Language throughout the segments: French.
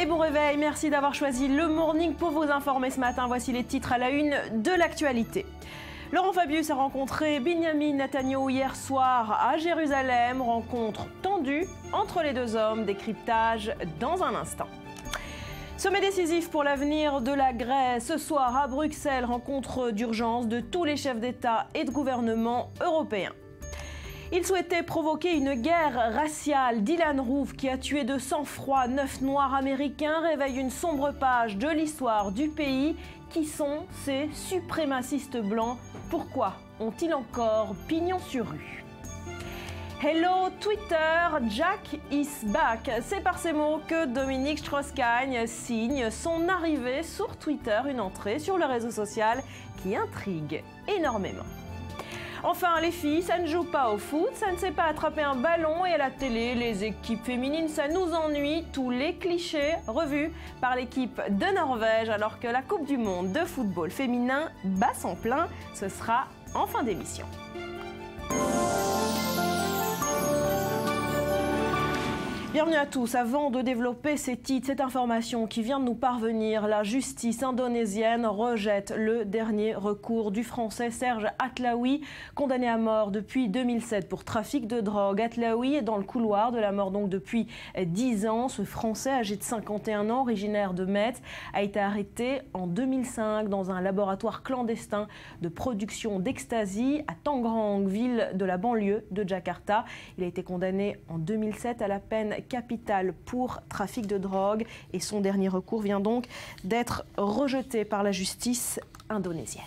Et bon réveil, merci d'avoir choisi le Morning pour vous informer ce matin. Voici les titres à la une de l'actualité. Laurent Fabius a rencontré Benjamin Netanyahu hier soir à Jérusalem. Rencontre tendue entre les deux hommes, décryptage dans un instant. Sommet décisif pour l'avenir de la Grèce. Ce soir à Bruxelles, rencontre d'urgence de tous les chefs d'État et de gouvernement européens. Il souhaitait provoquer une guerre raciale. Dylan Roof, qui a tué de sang-froid 9 Noirs américains, réveille une sombre page de l'histoire du pays. Qui sont ces suprémacistes blancs? Pourquoi ont-ils encore pignon sur rue? Hello Twitter, Jack is back. C'est par ces mots que Dominique Strauss-Kahn signe son arrivée sur Twitter, une entrée sur le réseau social qui intrigue énormément. Enfin, les filles, ça ne joue pas au foot, ça ne sait pas attraper un ballon et à la télé, les équipes féminines, ça nous ennuie. Tous les clichés revus par l'équipe de Norvège alors que la Coupe du Monde de football féminin bat son plein. Ce sera en fin d'émission. Bienvenue à tous. Avant de développer ces titres, cette information qui vient de nous parvenir, la justice indonésienne rejette le dernier recours du Français Serge Atlaoui, condamné à mort depuis 2007 pour trafic de drogue. Atlaoui est dans le couloir de la mort donc depuis 10 ans. Ce Français âgé de 51 ans, originaire de Metz, a été arrêté en 2005 dans un laboratoire clandestin de production d'ecstasy à Tangerang, ville de la banlieue de Jakarta. Il a été condamné en 2007 à la peine capitale pour trafic de drogue et son dernier recours vient donc d'être rejeté par la justice indonésienne.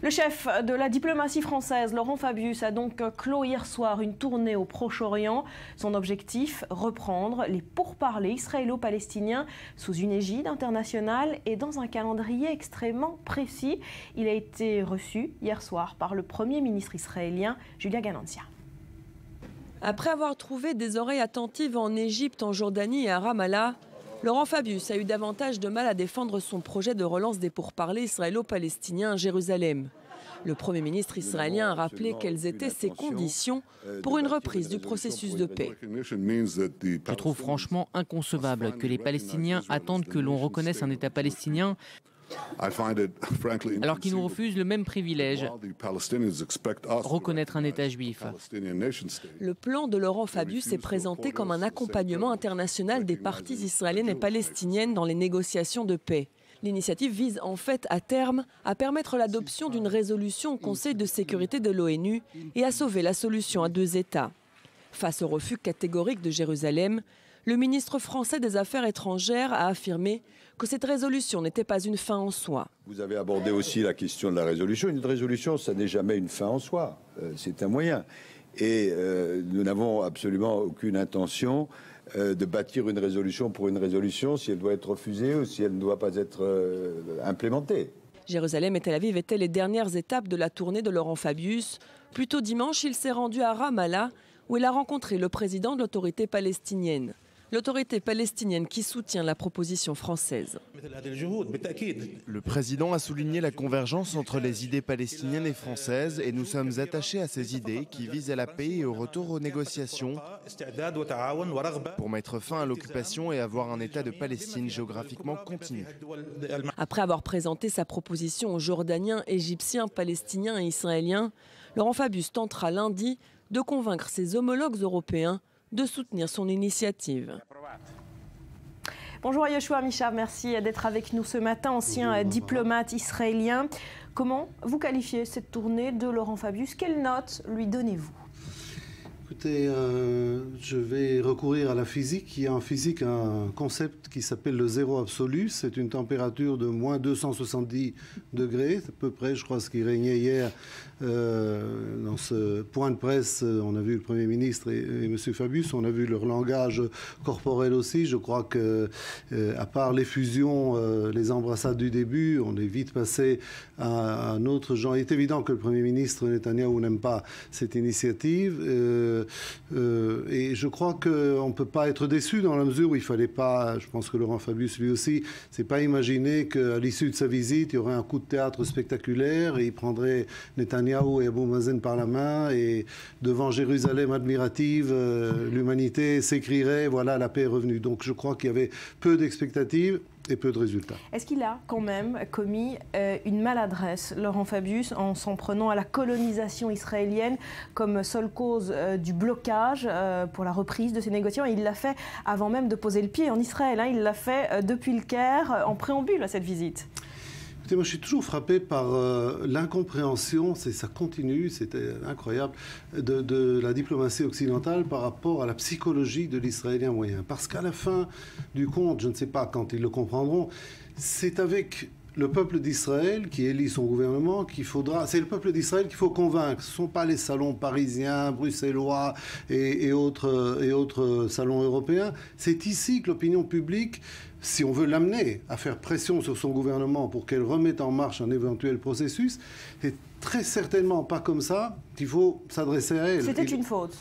Le chef de la diplomatie française, Laurent Fabius, a donc clos hier soir une tournée au Proche-Orient. Son objectif, reprendre les pourparlers israélo-palestiniens sous une égide internationale et dans un calendrier extrêmement précis. Il a été reçu hier soir par le Premier ministre israélien, Julia Galantia. Après avoir trouvé des oreilles attentives en Égypte, en Jordanie et à Ramallah, Laurent Fabius a eu davantage de mal à défendre son projet de relance des pourparlers israélo-palestiniens à Jérusalem. Le Premier ministre israélien a rappelé quelles étaient ses conditions pour une reprise du processus de paix. Je trouve franchement inconcevable que les Palestiniens attendent que l'on reconnaisse un État palestinien alors qu'ils nous refusent le même privilège, reconnaître un État juif. Le plan de Laurent Fabius est présenté comme un accompagnement international des parties israéliennes et palestiniennes dans les négociations de paix. L'initiative vise en fait à terme à permettre l'adoption d'une résolution au Conseil de sécurité de l'ONU et à sauver la solution à deux États. Face au refus catégorique de Jérusalem, le ministre français des Affaires étrangères a affirmé que cette résolution n'était pas une fin en soi. Vous avez abordé aussi la question de la résolution. Une résolution, ça n'est jamais une fin en soi. C'est un moyen. Et nous n'avons absolument aucune intention de bâtir une résolution pour une résolution si elle doit être refusée ou si elle ne doit pas être implémentée. Jérusalem et Tel Aviv étaient les dernières étapes de la tournée de Laurent Fabius. Plus tôt dimanche, il s'est rendu à Ramallah où il a rencontré le président de l'autorité palestinienne. L'autorité palestinienne qui soutient la proposition française. Le président a souligné la convergence entre les idées palestiniennes et françaises et nous sommes attachés à ces idées qui visent à la paix et au retour aux négociations pour mettre fin à l'occupation et avoir un État de Palestine géographiquement continu. Après avoir présenté sa proposition aux Jordaniens, Égyptiens, Palestiniens et Israéliens, Laurent Fabius tentera lundi de convaincre ses homologues européens de soutenir son initiative. Bonjour Yoshua Mishav, merci d'être avec nous ce matin, ancien diplomate israélien. Comment vous qualifiez cette tournée de Laurent Fabius? Quelle note lui donnez-vous? Écoutez, je vais recourir à la physique. Il y a en physique un concept qui s'appelle le zéro absolu. C'est une température de moins 270 degrés, à peu près, je crois, ce qui régnait hier dans ce point de presse. On a vu le Premier ministre et M. Fabius, on a vu leur langage corporel aussi. Je crois que, à part l'effusion, les embrassades du début, on est vite passé à un autre genre. Il est évident que le Premier ministre Netanyahou n'aime pas cette initiative. Et je crois qu'on ne peut pas être déçu dans la mesure où il ne fallait pas, je pense que Laurent Fabius lui aussi, c'est pas imaginer qu'à l'issue de sa visite, il y aurait un coup de théâtre spectaculaire et il prendrait Netanyahou et Abou Mazen par la main et devant Jérusalem admirative, l'humanité s'écrierait, voilà, la paix est revenue. Donc je crois qu'il y avait peu d'expectatives et peu de résultats. Est-ce qu'il a quand même commis une maladresse, Laurent Fabius, en s'en prenant à la colonisation israélienne comme seule cause du blocage pour la reprise de ces négociations? Et il l'a fait avant même de poser le pied en Israël, hein. Il l'a fait depuis le Caire, en préambule à cette visite. Moi, je suis toujours frappé par l'incompréhension, ça continue, c'était incroyable, de la diplomatie occidentale par rapport à la psychologie de l'Israélien moyen. Parce qu'à la fin du compte, je ne sais pas quand ils le comprendront, c'est avec le peuple d'Israël qui élit son gouvernement c'est le peuple d'Israël qu'il faut convaincre. Ce ne sont pas les salons parisiens, bruxellois et autres salons européens. C'est ici que l'opinion publique, si on veut l'amener à faire pression sur son gouvernement pour qu'elle remette en marche un éventuel processus, c'est très certainement pas comme ça qu'il faut s'adresser à elle. C'était une faute.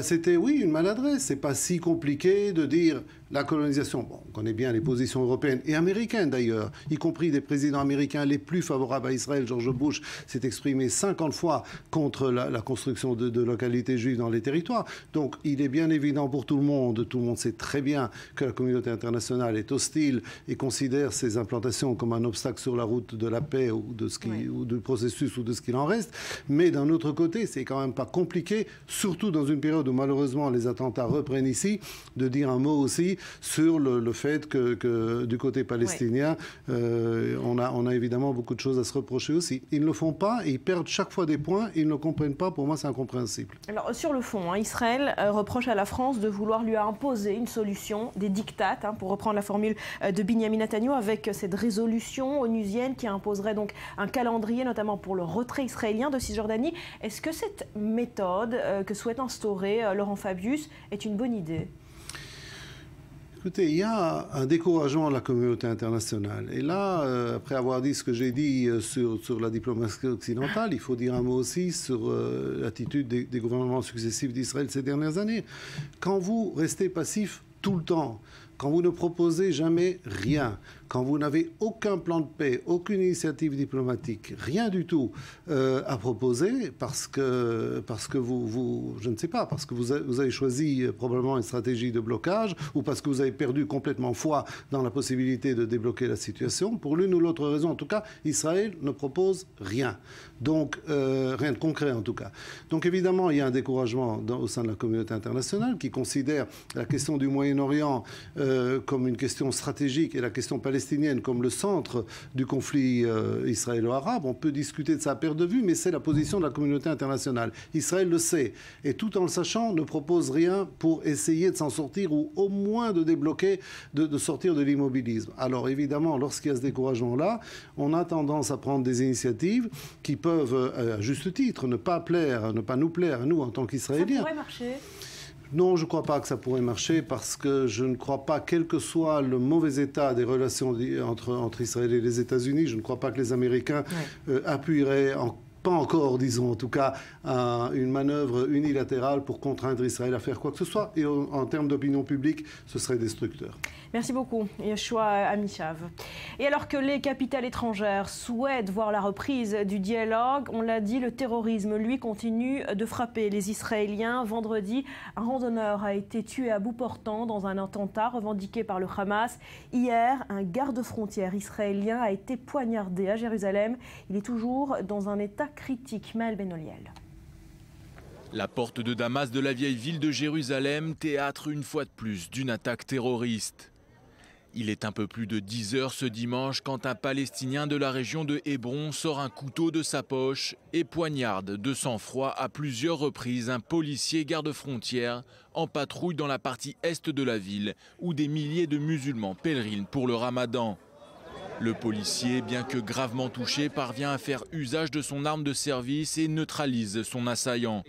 C'était, oui, une maladresse. C'est pas si compliqué de dire la colonisation. Bon, on connaît bien les positions européennes et américaines d'ailleurs, y compris des présidents américains les plus favorables à Israël. George Bush s'est exprimé 50 fois contre la construction de localités juives dans les territoires. Donc il est bien évident pour tout le monde sait très bien que la communauté internationale est hostile et considère ces implantations comme un obstacle sur la route de la paix ou du processus ou de ce qu'il en reste. Mais d'un autre côté, c'est quand même pas compliqué, surtout dans une période où malheureusement les attentats reprennent ici, de dire un mot aussi sur le fait que du côté palestinien, on a évidemment beaucoup de choses à se reprocher aussi. Ils ne le font pas et ils perdent chaque fois des points. Ils ne le comprennent pas. Pour moi, c'est incompréhensible. Alors, sur le fond, Israël reproche à la France de vouloir lui imposer une solution, des diktats, pour reprendre la formule de Binyamin Netanyahou, avec cette résolution onusienne qui imposerait donc un calendrier, notamment pour le retrait israélien de Cisjordanie. Est-ce que cette méthode que souhaite instaurer Laurent Fabius est une bonne idée ? Écoutez, il y a un découragement de la communauté internationale. Et là, après avoir dit ce que j'ai dit sur la diplomatie occidentale, il faut dire un mot aussi sur l'attitude des gouvernements successifs d'Israël ces dernières années. Quand vous restez passif tout le temps, quand vous ne proposez jamais rien, quand vous n'avez aucun plan de paix, aucune initiative diplomatique, rien du tout à proposer, parce que je ne sais pas, parce que vous avez choisi probablement une stratégie de blocage, ou parce que vous avez perdu complètement foi dans la possibilité de débloquer la situation. Pour l'une ou l'autre raison, en tout cas, Israël ne propose rien. Donc, rien de concret en tout cas. Donc évidemment, il y a un découragement au sein de la communauté internationale qui considère la question du Moyen-Orient comme une question stratégique et la question palestinienne comme le centre du conflit israélo-arabe. On peut discuter de sa perte de vue, mais c'est la position de la communauté internationale. Israël le sait, et tout en le sachant, ne propose rien pour essayer de s'en sortir ou au moins de débloquer, de sortir de l'immobilisme. Alors évidemment, lorsqu'il y a ce découragement-là, on a tendance à prendre des initiatives qui peuvent, à juste titre, ne pas nous plaire à nous en tant qu'Israéliens. Ça pourrait marcher ? Non, je ne crois pas que ça pourrait marcher parce que je ne crois pas, quel que soit le mauvais état des relations entre Israël et les États-Unis, je ne crois pas que les Américains appuieraient pas encore, disons, en tout cas, une manœuvre unilatérale pour contraindre Israël à faire quoi que ce soit. Et en termes d'opinion publique, ce serait destructeur. Merci beaucoup, Yoshua Amichav. Et alors que les capitales étrangères souhaitent voir la reprise du dialogue, on l'a dit, le terrorisme, lui, continue de frapper les Israéliens. Vendredi, un randonneur a été tué à bout portant dans un attentat revendiqué par le Hamas. Hier, un garde-frontière israélien a été poignardé à Jérusalem. Il est toujours dans un état critique. Maël Benoliel. La porte de Damas de la vieille ville de Jérusalem, théâtre une fois de plus d'une attaque terroriste. Il est un peu plus de 10 heures ce dimanche quand un Palestinien de la région de Hébron sort un couteau de sa poche et poignarde de sang-froid à plusieurs reprises un policier garde-frontière en patrouille dans la partie est de la ville où des milliers de musulmans pèlerinent pour le ramadan. Le policier, bien que gravement touché, parvient à faire usage de son arme de service et neutralise son assaillant.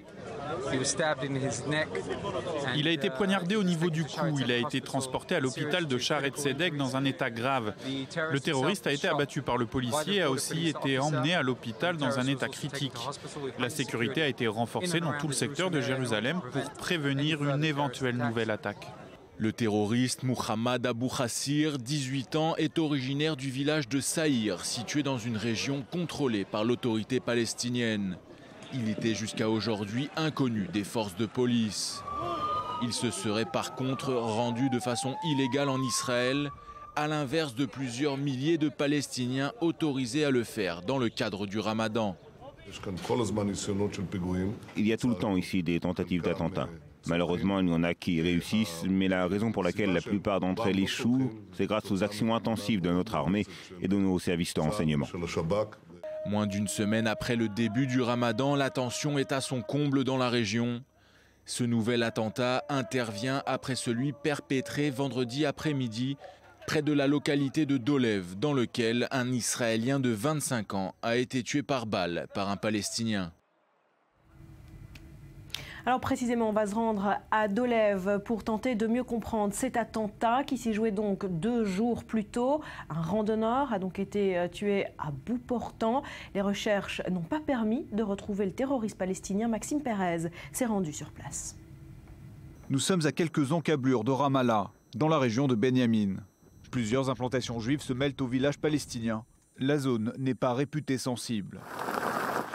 Il a été poignardé au niveau du cou. Il a été transporté à l'hôpital de Shaare Zedek dans un état grave. Le terroriste a été abattu par le policier et a aussi été emmené à l'hôpital dans un état critique. La sécurité a été renforcée dans tout le secteur de Jérusalem pour prévenir une éventuelle nouvelle attaque. Le terroriste Mohamed Abou Khassir, 18 ans, est originaire du village de Saïr, situé dans une région contrôlée par l'autorité palestinienne. Il était jusqu'à aujourd'hui inconnu des forces de police. Il se serait par contre rendu de façon illégale en Israël, à l'inverse de plusieurs milliers de Palestiniens autorisés à le faire dans le cadre du Ramadan. Il y a tout le temps ici des tentatives d'attentats. Malheureusement, il y en a qui réussissent, mais la raison pour laquelle la plupart d'entre elles échouent, c'est grâce aux actions intensives de notre armée et de nos services de renseignement. Moins d'une semaine après le début du Ramadan, la tension est à son comble dans la région. Ce nouvel attentat intervient après celui perpétré vendredi après-midi près de la localité de Dolev, dans lequel un Israélien de 25 ans a été tué par balle par un Palestinien. Alors précisément, on va se rendre à Dolev pour tenter de mieux comprendre cet attentat qui s'est joué donc 2 jours plus tôt. Un randonneur a donc été tué à bout portant. Les recherches n'ont pas permis de retrouver le terroriste palestinien. Maxime Pérez s'est rendu sur place. Nous sommes à quelques encablures de Ramallah, dans la région de Benyamin. Plusieurs implantations juives se mêlent au village palestinien. La zone n'est pas réputée sensible.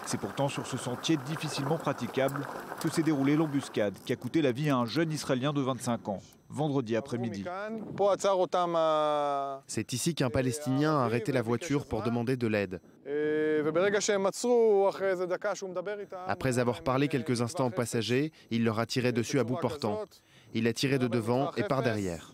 C'est pourtant sur ce sentier difficilement praticable que s'est déroulée l'embuscade qui a coûté la vie à un jeune Israélien de 25 ans, vendredi après-midi. C'est ici qu'un Palestinien a arrêté la voiture pour demander de l'aide. Après avoir parlé quelques instants aux passagers, il leur a tiré dessus à bout portant. Il a tiré de devant et par derrière.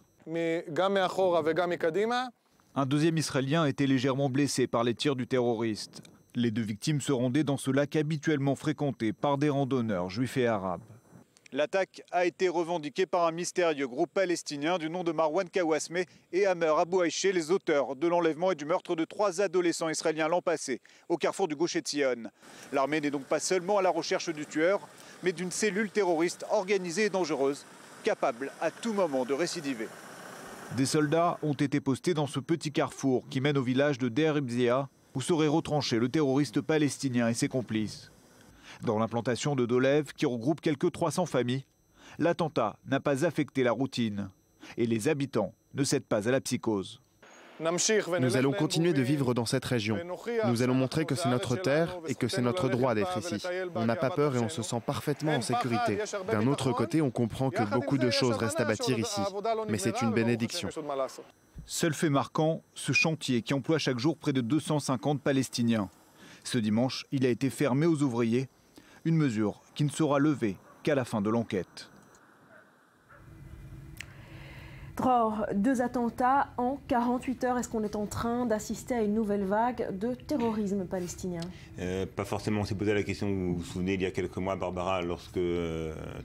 Un deuxième Israélien a été légèrement blessé par les tirs du terroriste. Les 2 victimes se rendaient dans ce lac habituellement fréquenté par des randonneurs juifs et arabes. L'attaque a été revendiquée par un mystérieux groupe palestinien du nom de Marwan Kawasme et Amer Abou Aïché, les auteurs de l'enlèvement et du meurtre de 3 adolescents israéliens l'an passé, au carrefour du Gush Etzion. L'armée n'est donc pas seulement à la recherche du tueur, mais d'une cellule terroriste organisée et dangereuse, capable à tout moment de récidiver. Des soldats ont été postés dans ce petit carrefour qui mène au village de Deir Ibzia, où serait retranché le terroriste palestinien et ses complices. Dans l'implantation de Dolev, qui regroupe quelques 300 familles, l'attentat n'a pas affecté la routine et les habitants ne cèdent pas à la psychose. Nous allons continuer de vivre dans cette région. Nous allons montrer que c'est notre terre et que c'est notre droit d'être ici. On n'a pas peur et on se sent parfaitement en sécurité. D'un autre côté, on comprend que beaucoup de choses restent à bâtir ici. Mais c'est une bénédiction. Seul fait marquant, ce chantier qui emploie chaque jour près de 250 Palestiniens. Ce dimanche, il a été fermé aux ouvriers, une mesure qui ne sera levée qu'à la fin de l'enquête. Dror, 2 attentats en 48 heures. Est-ce qu'on est en train d'assister à une nouvelle vague de terrorisme palestinien? Pas forcément. On s'est posé la question, vous vous souvenez, il y a quelques mois, Barbara, lorsque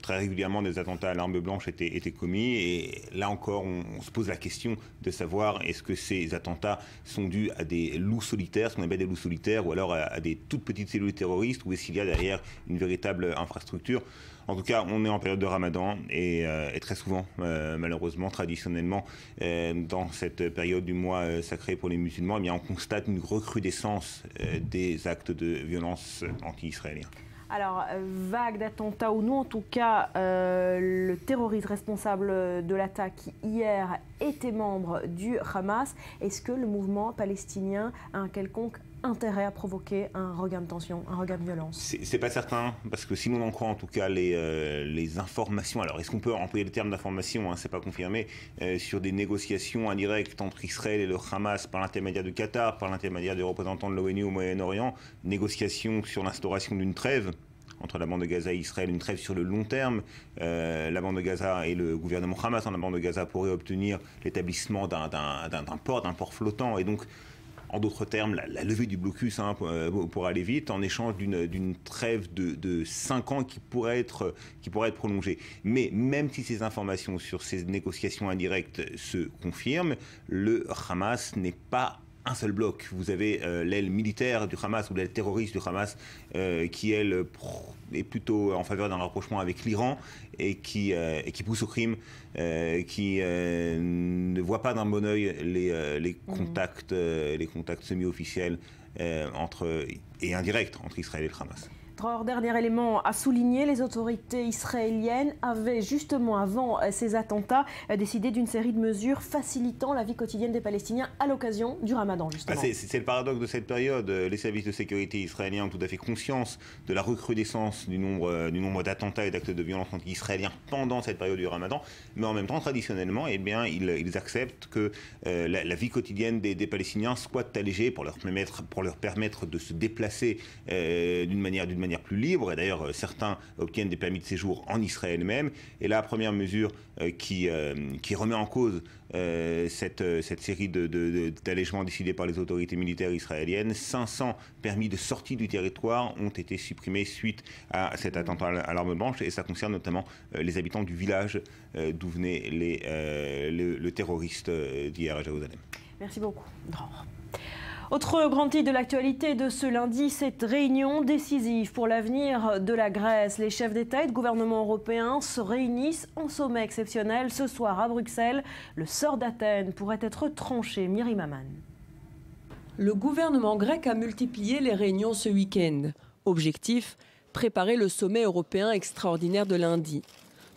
très régulièrement des attentats à l'arme blanche étaient commis. Et là encore, on se pose la question de savoir est-ce que ces attentats sont dus à des loups solitaires, ce qu'on appelle des loups solitaires, ou alors à des toutes petites cellules terroristes, ou est-ce qu'il y a derrière une véritable infrastructure? En tout cas, on est en période de Ramadan et très souvent, malheureusement, traditionnellement, dans cette période du mois sacré pour les musulmans, eh bien, on constate une recrudescence des actes de violence anti-israéliens. Alors, vague d'attentats ou non, en tout cas, le terroriste responsable de l'attaque hier était membre du Hamas. Est-ce que le mouvement palestinien a un quelconque intérêt à provoquer un regain de tension, un regain de violence? C'est pas certain, parce que si l'on en croit en tout cas les informations, alors est-ce qu'on peut employer le terme d'information, hein, c'est pas confirmé, sur des négociations indirectes entre Israël et le Hamas par l'intermédiaire du Qatar, par l'intermédiaire des représentants de l'ONU au Moyen-Orient, négociations sur l'instauration d'une trêve entre la bande de Gaza et Israël, une trêve sur le long terme. La bande de Gaza et le gouvernement Hamas, la bande de Gaza pourrait obtenir l'établissement d'un port flottant, et donc en d'autres termes, la levée du blocus, hein, pour aller vite, en échange d'une trêve de 5 ans qui pourrait être prolongée. Mais même si ces informations sur ces négociations indirectes se confirment, le Hamas n'est pas un seul bloc. Vous avez l'aile militaire du Hamas ou l'aile terroriste du Hamas qui, elle, est plutôt en faveur d'un rapprochement avec l'Iran et qui pousse au crime, qui ne voit pas d'un bon œil les contacts semi-officiels et indirects entre Israël et le Hamas. Dernier élément à souligner, les autorités israéliennes avaient justement avant ces attentats décidé d'une série de mesures facilitant la vie quotidienne des Palestiniens à l'occasion du Ramadan, justement. C'est le paradoxe de cette période. Les services de sécurité israéliens ont tout à fait conscience de la recrudescence du nombre d'attentats et d'actes de violence anti-israéliens pendant cette période du Ramadan, mais en même temps, traditionnellement, eh bien, ils acceptent que la vie quotidienne des Palestiniens soit allégée pour leur permettre de se déplacer d'une manière plus libre, et d'ailleurs certains obtiennent des permis de séjour en Israël même. Et la première mesure qui remet en cause cette série d'allègements décidés par les autorités militaires israéliennes, 500 permis de sortie du territoire ont été supprimés suite à cet attentat à l'arme blanche, et ça concerne notamment les habitants du village d'où venait le terroriste d'hier à Jérusalem. Merci beaucoup. Autre grand titre de l'actualité de ce lundi, cette réunion décisive pour l'avenir de la Grèce. Les chefs d'État et de gouvernement européens se réunissent en sommet exceptionnel ce soir à Bruxelles. Le sort d'Athènes pourrait être tranché. Myriam Aman. Le gouvernement grec a multiplié les réunions ce week-end. Objectif, préparer le sommet européen extraordinaire de lundi.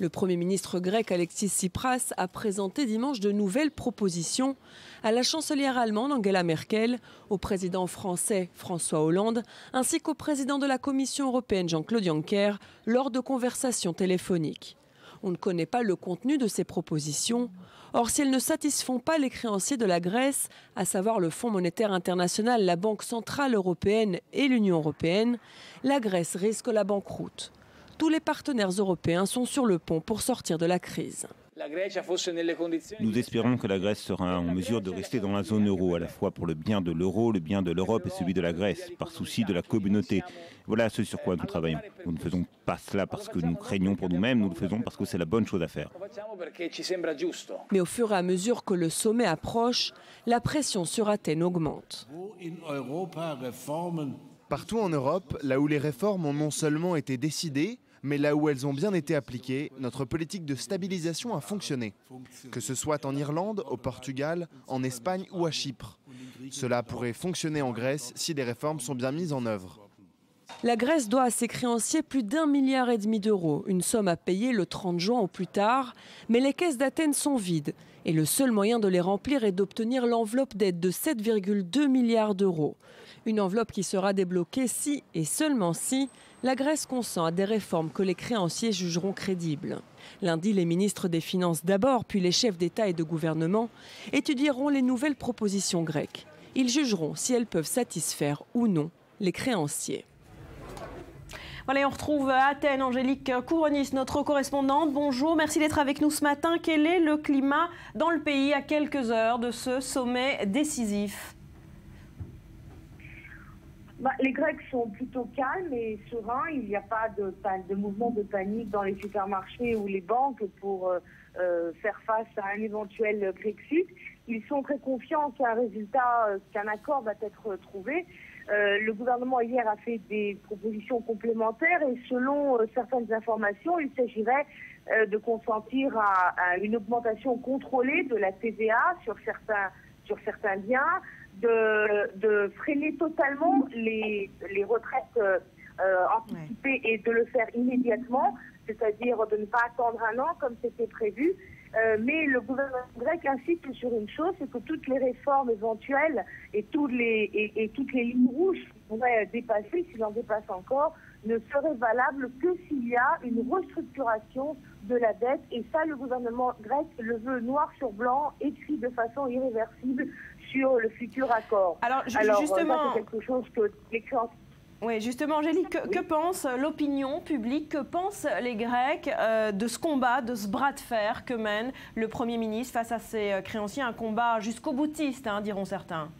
Le Premier ministre grec Alexis Tsipras a présenté dimanche de nouvelles propositions à la chancelière allemande Angela Merkel, au président français François Hollande, ainsi qu'au président de la Commission européenne Jean-Claude Juncker lors de conversations téléphoniques. On ne connaît pas le contenu de ces propositions. Or, si elles ne satisfont pas les créanciers de la Grèce, à savoir le Fonds monétaire international, la Banque centrale européenne et l'Union européenne, la Grèce risque la banqueroute. Tous les partenaires européens sont sur le pont pour sortir de la crise. Nous espérons que la Grèce sera en mesure de rester dans la zone euro, à la fois pour le bien de l'euro, le bien de l'Europe et celui de la Grèce, par souci de la communauté. Voilà ce sur quoi nous travaillons. Nous ne faisons pas cela parce que nous craignons pour nous-mêmes, nous le faisons parce que c'est la bonne chose à faire. Mais au fur et à mesure que le sommet approche, la pression sur Athènes augmente. Partout en Europe, là où les réformes ont non seulement été décidées, mais là où elles ont bien été appliquées, notre politique de stabilisation a fonctionné. Que ce soit en Irlande, au Portugal, en Espagne ou à Chypre. Cela pourrait fonctionner en Grèce si des réformes sont bien mises en œuvre. La Grèce doit à ses créanciers plus d'1,5 milliard d'euros, une somme à payer le 30 juin au plus tard. Mais les caisses d'Athènes sont vides et le seul moyen de les remplir est d'obtenir l'enveloppe d'aide de 7,2 milliards d'euros. Une enveloppe qui sera débloquée si, et seulement si, la Grèce consent à des réformes que les créanciers jugeront crédibles. Lundi, les ministres des Finances d'abord, puis les chefs d'État et de gouvernement étudieront les nouvelles propositions grecques. Ils jugeront si elles peuvent satisfaire ou non les créanciers. Voilà, et on retrouve à Athènes Angélique Kouronis, notre correspondante. Bonjour, merci d'être avec nous ce matin. Quel est le climat dans le pays à quelques heures de ce sommet décisif ? Les Grecs sont plutôt calmes et sereins. Il n'y a pas de mouvement de panique dans les supermarchés ou les banques pour faire face à un éventuel Grexit. Ils sont très confiants qu'un accord va être trouvé. Le gouvernement hier a fait des propositions complémentaires et selon certaines informations, il s'agirait de consentir à une augmentation contrôlée de la TVA sur certains biens, de freiner totalement les retraites anticipées et de le faire immédiatement, c'est-à-dire de ne pas attendre un an comme c'était prévu. Mais le gouvernement grec insiste sur une chose, c'est que toutes les réformes éventuelles et toutes les lignes rouges qui pourraient dépasser, s'il en dépasse encore, ne seraient valables que s'il y a une restructuration de la dette. Et ça, le gouvernement grec le veut noir sur blanc, écrit de façon irréversible sur le futur accord. Alors justement, ça, c'est quelque chose que les créanciers... Oui, justement, Angélique, que pense l'opinion publique, que pensent les Grecs de ce combat, de ce bras de fer que mène le Premier ministre face à ses créanciers, un combat jusqu'au boutiste, diront certains?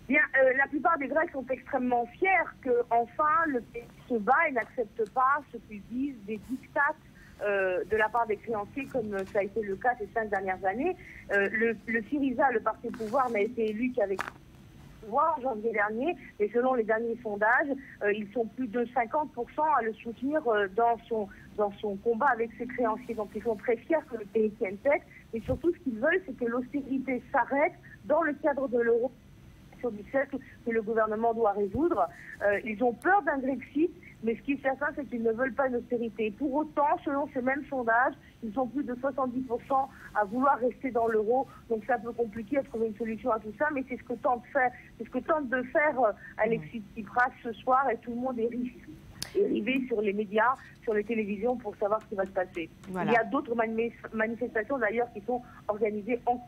Bien, la plupart des Grecs sont extrêmement fiers qu'enfin le pays se bat et n'accepte pas ce qu'ils disent des diktats de la part des créanciers, comme ça a été le cas ces 5 dernières années. Le Syriza, le parti au pouvoir, n'a été élu qu'avec en janvier dernier, et selon les derniers sondages, ils sont plus de 50% à le soutenir dans son combat avec ses créanciers. Donc ils sont très fiers que le pays tienne tête, et surtout ce qu'ils veulent, c'est que l'austérité s'arrête dans le cadre de l'euro du cercle que le gouvernement doit résoudre. Ils ont peur d'un Grexit, mais ce qui est certain, c'est qu'ils ne veulent pas une austérité. Pour autant, selon ces mêmes sondages, ils sont plus de 70% à vouloir rester dans l'euro. Donc c'est un peu compliqué de trouver une solution à tout ça, mais c'est ce que tente de faire Alexis Tsipras ce soir, et tout le monde est rivé sur les médias, sur les télévisions pour savoir ce qui va se passer. Voilà. Il y a d'autres manifestations d'ailleurs qui sont organisées en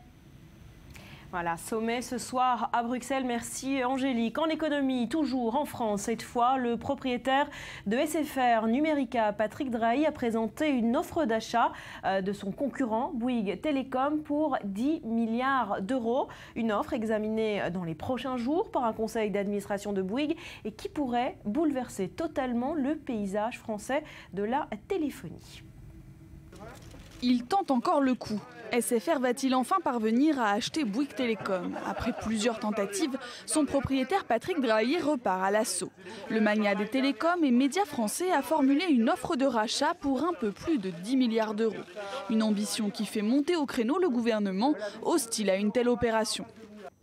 Voilà, sommet ce soir à Bruxelles. Merci Angélique. En économie, toujours en France, cette fois, le propriétaire de SFR Numérica, Patrick Drahi, a présenté une offre d'achat de son concurrent Bouygues Telecom pour 10 milliards d'euros. Une offre examinée dans les prochains jours par un conseil d'administration de Bouygues et qui pourrait bouleverser totalement le paysage français de la téléphonie. Il tente encore le coup. SFR va-t-il enfin parvenir à acheter Bouygues Telecom? Après plusieurs tentatives, son propriétaire Patrick Drahi repart à l'assaut. Le magnat des télécoms et médias français a formulé une offre de rachat pour un peu plus de 10 milliards d'euros. Une ambition qui fait monter au créneau le gouvernement, hostile à une telle opération.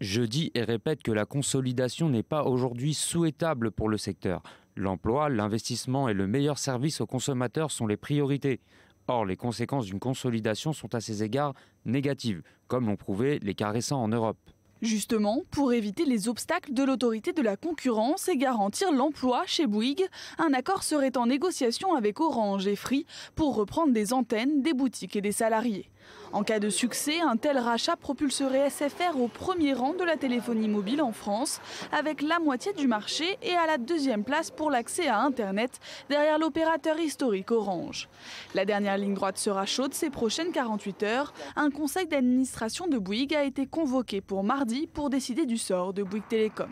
Je dis et répète que la consolidation n'est pas aujourd'hui souhaitable pour le secteur. L'emploi, l'investissement et le meilleur service aux consommateurs sont les priorités. Or, les conséquences d'une consolidation sont à ces égards négatives, comme l'ont prouvé les cas récents en Europe. Justement, pour éviter les obstacles de l'autorité de la concurrence et garantir l'emploi chez Bouygues, un accord serait en négociation avec Orange et Free pour reprendre des antennes, des boutiques et des salariés. En cas de succès, un tel rachat propulserait SFR au premier rang de la téléphonie mobile en France, avec la moitié du marché et à la deuxième place pour l'accès à Internet, derrière l'opérateur historique Orange. La dernière ligne droite sera chaude ces prochaines 48 heures. Un conseil d'administration de Bouygues a été convoqué pour mardi pour décider du sort de Bouygues Telecom.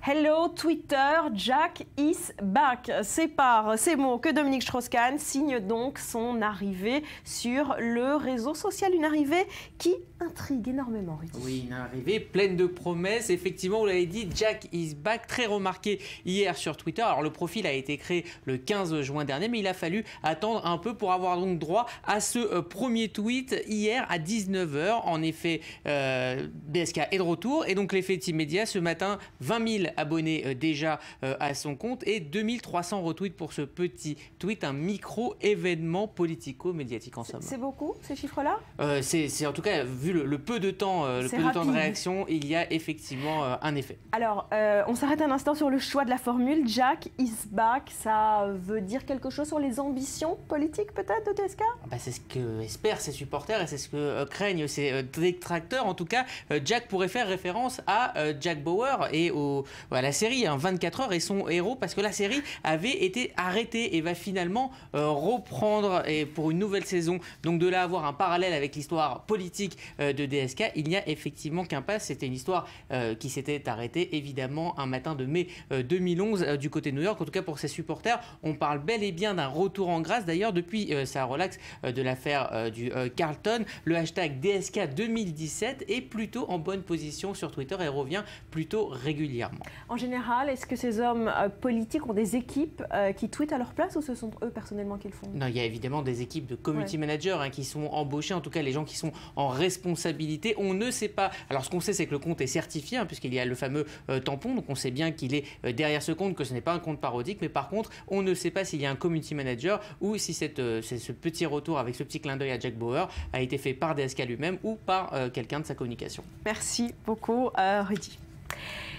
Hello Twitter, Jack is back. C'est par ces mots que Dominique Strauss-Kahn signe donc son arrivée sur le réseau social. Une arrivée qui intrigue énormément, Rudy. Oui, une arrivée pleine de promesses. Effectivement, vous l'avez dit, Jack is back, très remarqué hier sur Twitter. Alors le profil a été créé le 15 juin dernier, mais il a fallu attendre un peu pour avoir donc droit à ce premier tweet hier à 19h. En effet, DSK est de retour et donc l'effet immédiat ce matin, 20 000 abonnés déjà à son compte et 2300 retweets pour ce petit tweet, un micro-événement politico-médiatique en somme. C'est beaucoup ces chiffres-là? C'est en tout cas, vu le peu de temps, de réaction, il y a effectivement un effet. Alors, on s'arrête un instant sur le choix de la formule. Jack is back, ça veut dire quelque chose sur les ambitions politiques peut-être de DSK? C'est ce que espèrent ses supporters et c'est ce que craignent ses détracteurs. En tout cas, Jack pourrait faire référence à Jack Bauer et à la série 24 heures et son héros, parce que la série avait été arrêtée et va finalement reprendre et pour une nouvelle saison. Donc de là avoir un parallèle avec l'histoire politique de DSK, il n'y a effectivement qu'un pas. C'était une histoire qui s'était arrêtée évidemment un matin de mai 2011 du côté de New York. En tout cas pour ses supporters, on parle bel et bien d'un retour en grâce. D'ailleurs depuis sa relaxe de l'affaire du Carlton, le hashtag DSK 2017 est plutôt en bonne position sur Twitter et revient plutôt régulièrement. En général, est-ce que ces hommes politiques ont des équipes qui tweetent à leur place ou ce sont eux personnellement qui le font? Non, il y a évidemment des équipes de community managers qui sont embauchés, en tout cas les gens qui sont en responsabilité. On ne sait pas. Alors ce qu'on sait, c'est que le compte est certifié puisqu'il y a le fameux tampon, donc on sait bien qu'il est derrière ce compte, que ce n'est pas un compte parodique, mais par contre, on ne sait pas s'il y a un community manager ou si c'est ce petit retour avec ce petit clin d'œil à Jack Bauer a été fait par DSK lui-même ou par quelqu'un de sa communication. Merci beaucoup, Rudy.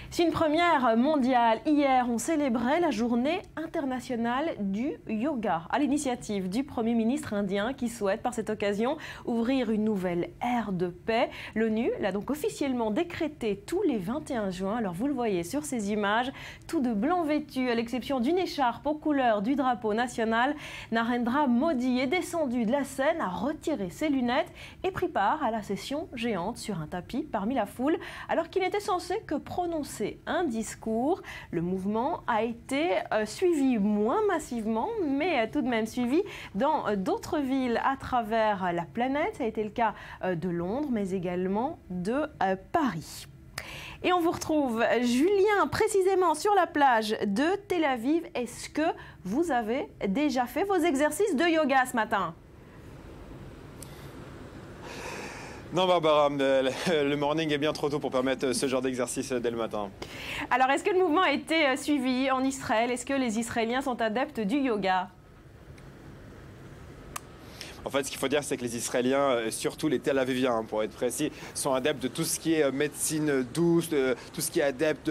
C'est une première mondiale. Hier, on célébrait la journée internationale du yoga à l'initiative du Premier ministre indien qui souhaite par cette occasion ouvrir une nouvelle ère de paix. L'ONU l'a donc officiellement décrété tous les 21 juin. Alors vous le voyez sur ces images, tout de blanc vêtu à l'exception d'une écharpe aux couleurs du drapeau national. Narendra Modi est descendu de la scène, a retiré ses lunettes et pris part à la session géante sur un tapis parmi la foule alors qu'il n'était censé que prononcer prononcer un discours. Le mouvement a été suivi moins massivement, mais tout de même suivi dans d'autres villes à travers la planète. Ça a été le cas de Londres, mais également de Paris. Et on vous retrouve, Julien, précisément sur la plage de Tel Aviv. Est-ce que vous avez déjà fait vos exercices de yoga ce matin ? Non, Barbara, le morning est bien trop tôt pour permettre ce genre d'exercice dès le matin. Alors, est-ce que le mouvement a été suivi en Israël? Est-ce que les Israéliens sont adeptes du yoga? En fait, ce qu'il faut dire, c'est que les Israéliens, surtout les Tel Aviviens, pour être précis, sont adeptes de tout ce qui est médecine douce, tout ce qui est adepte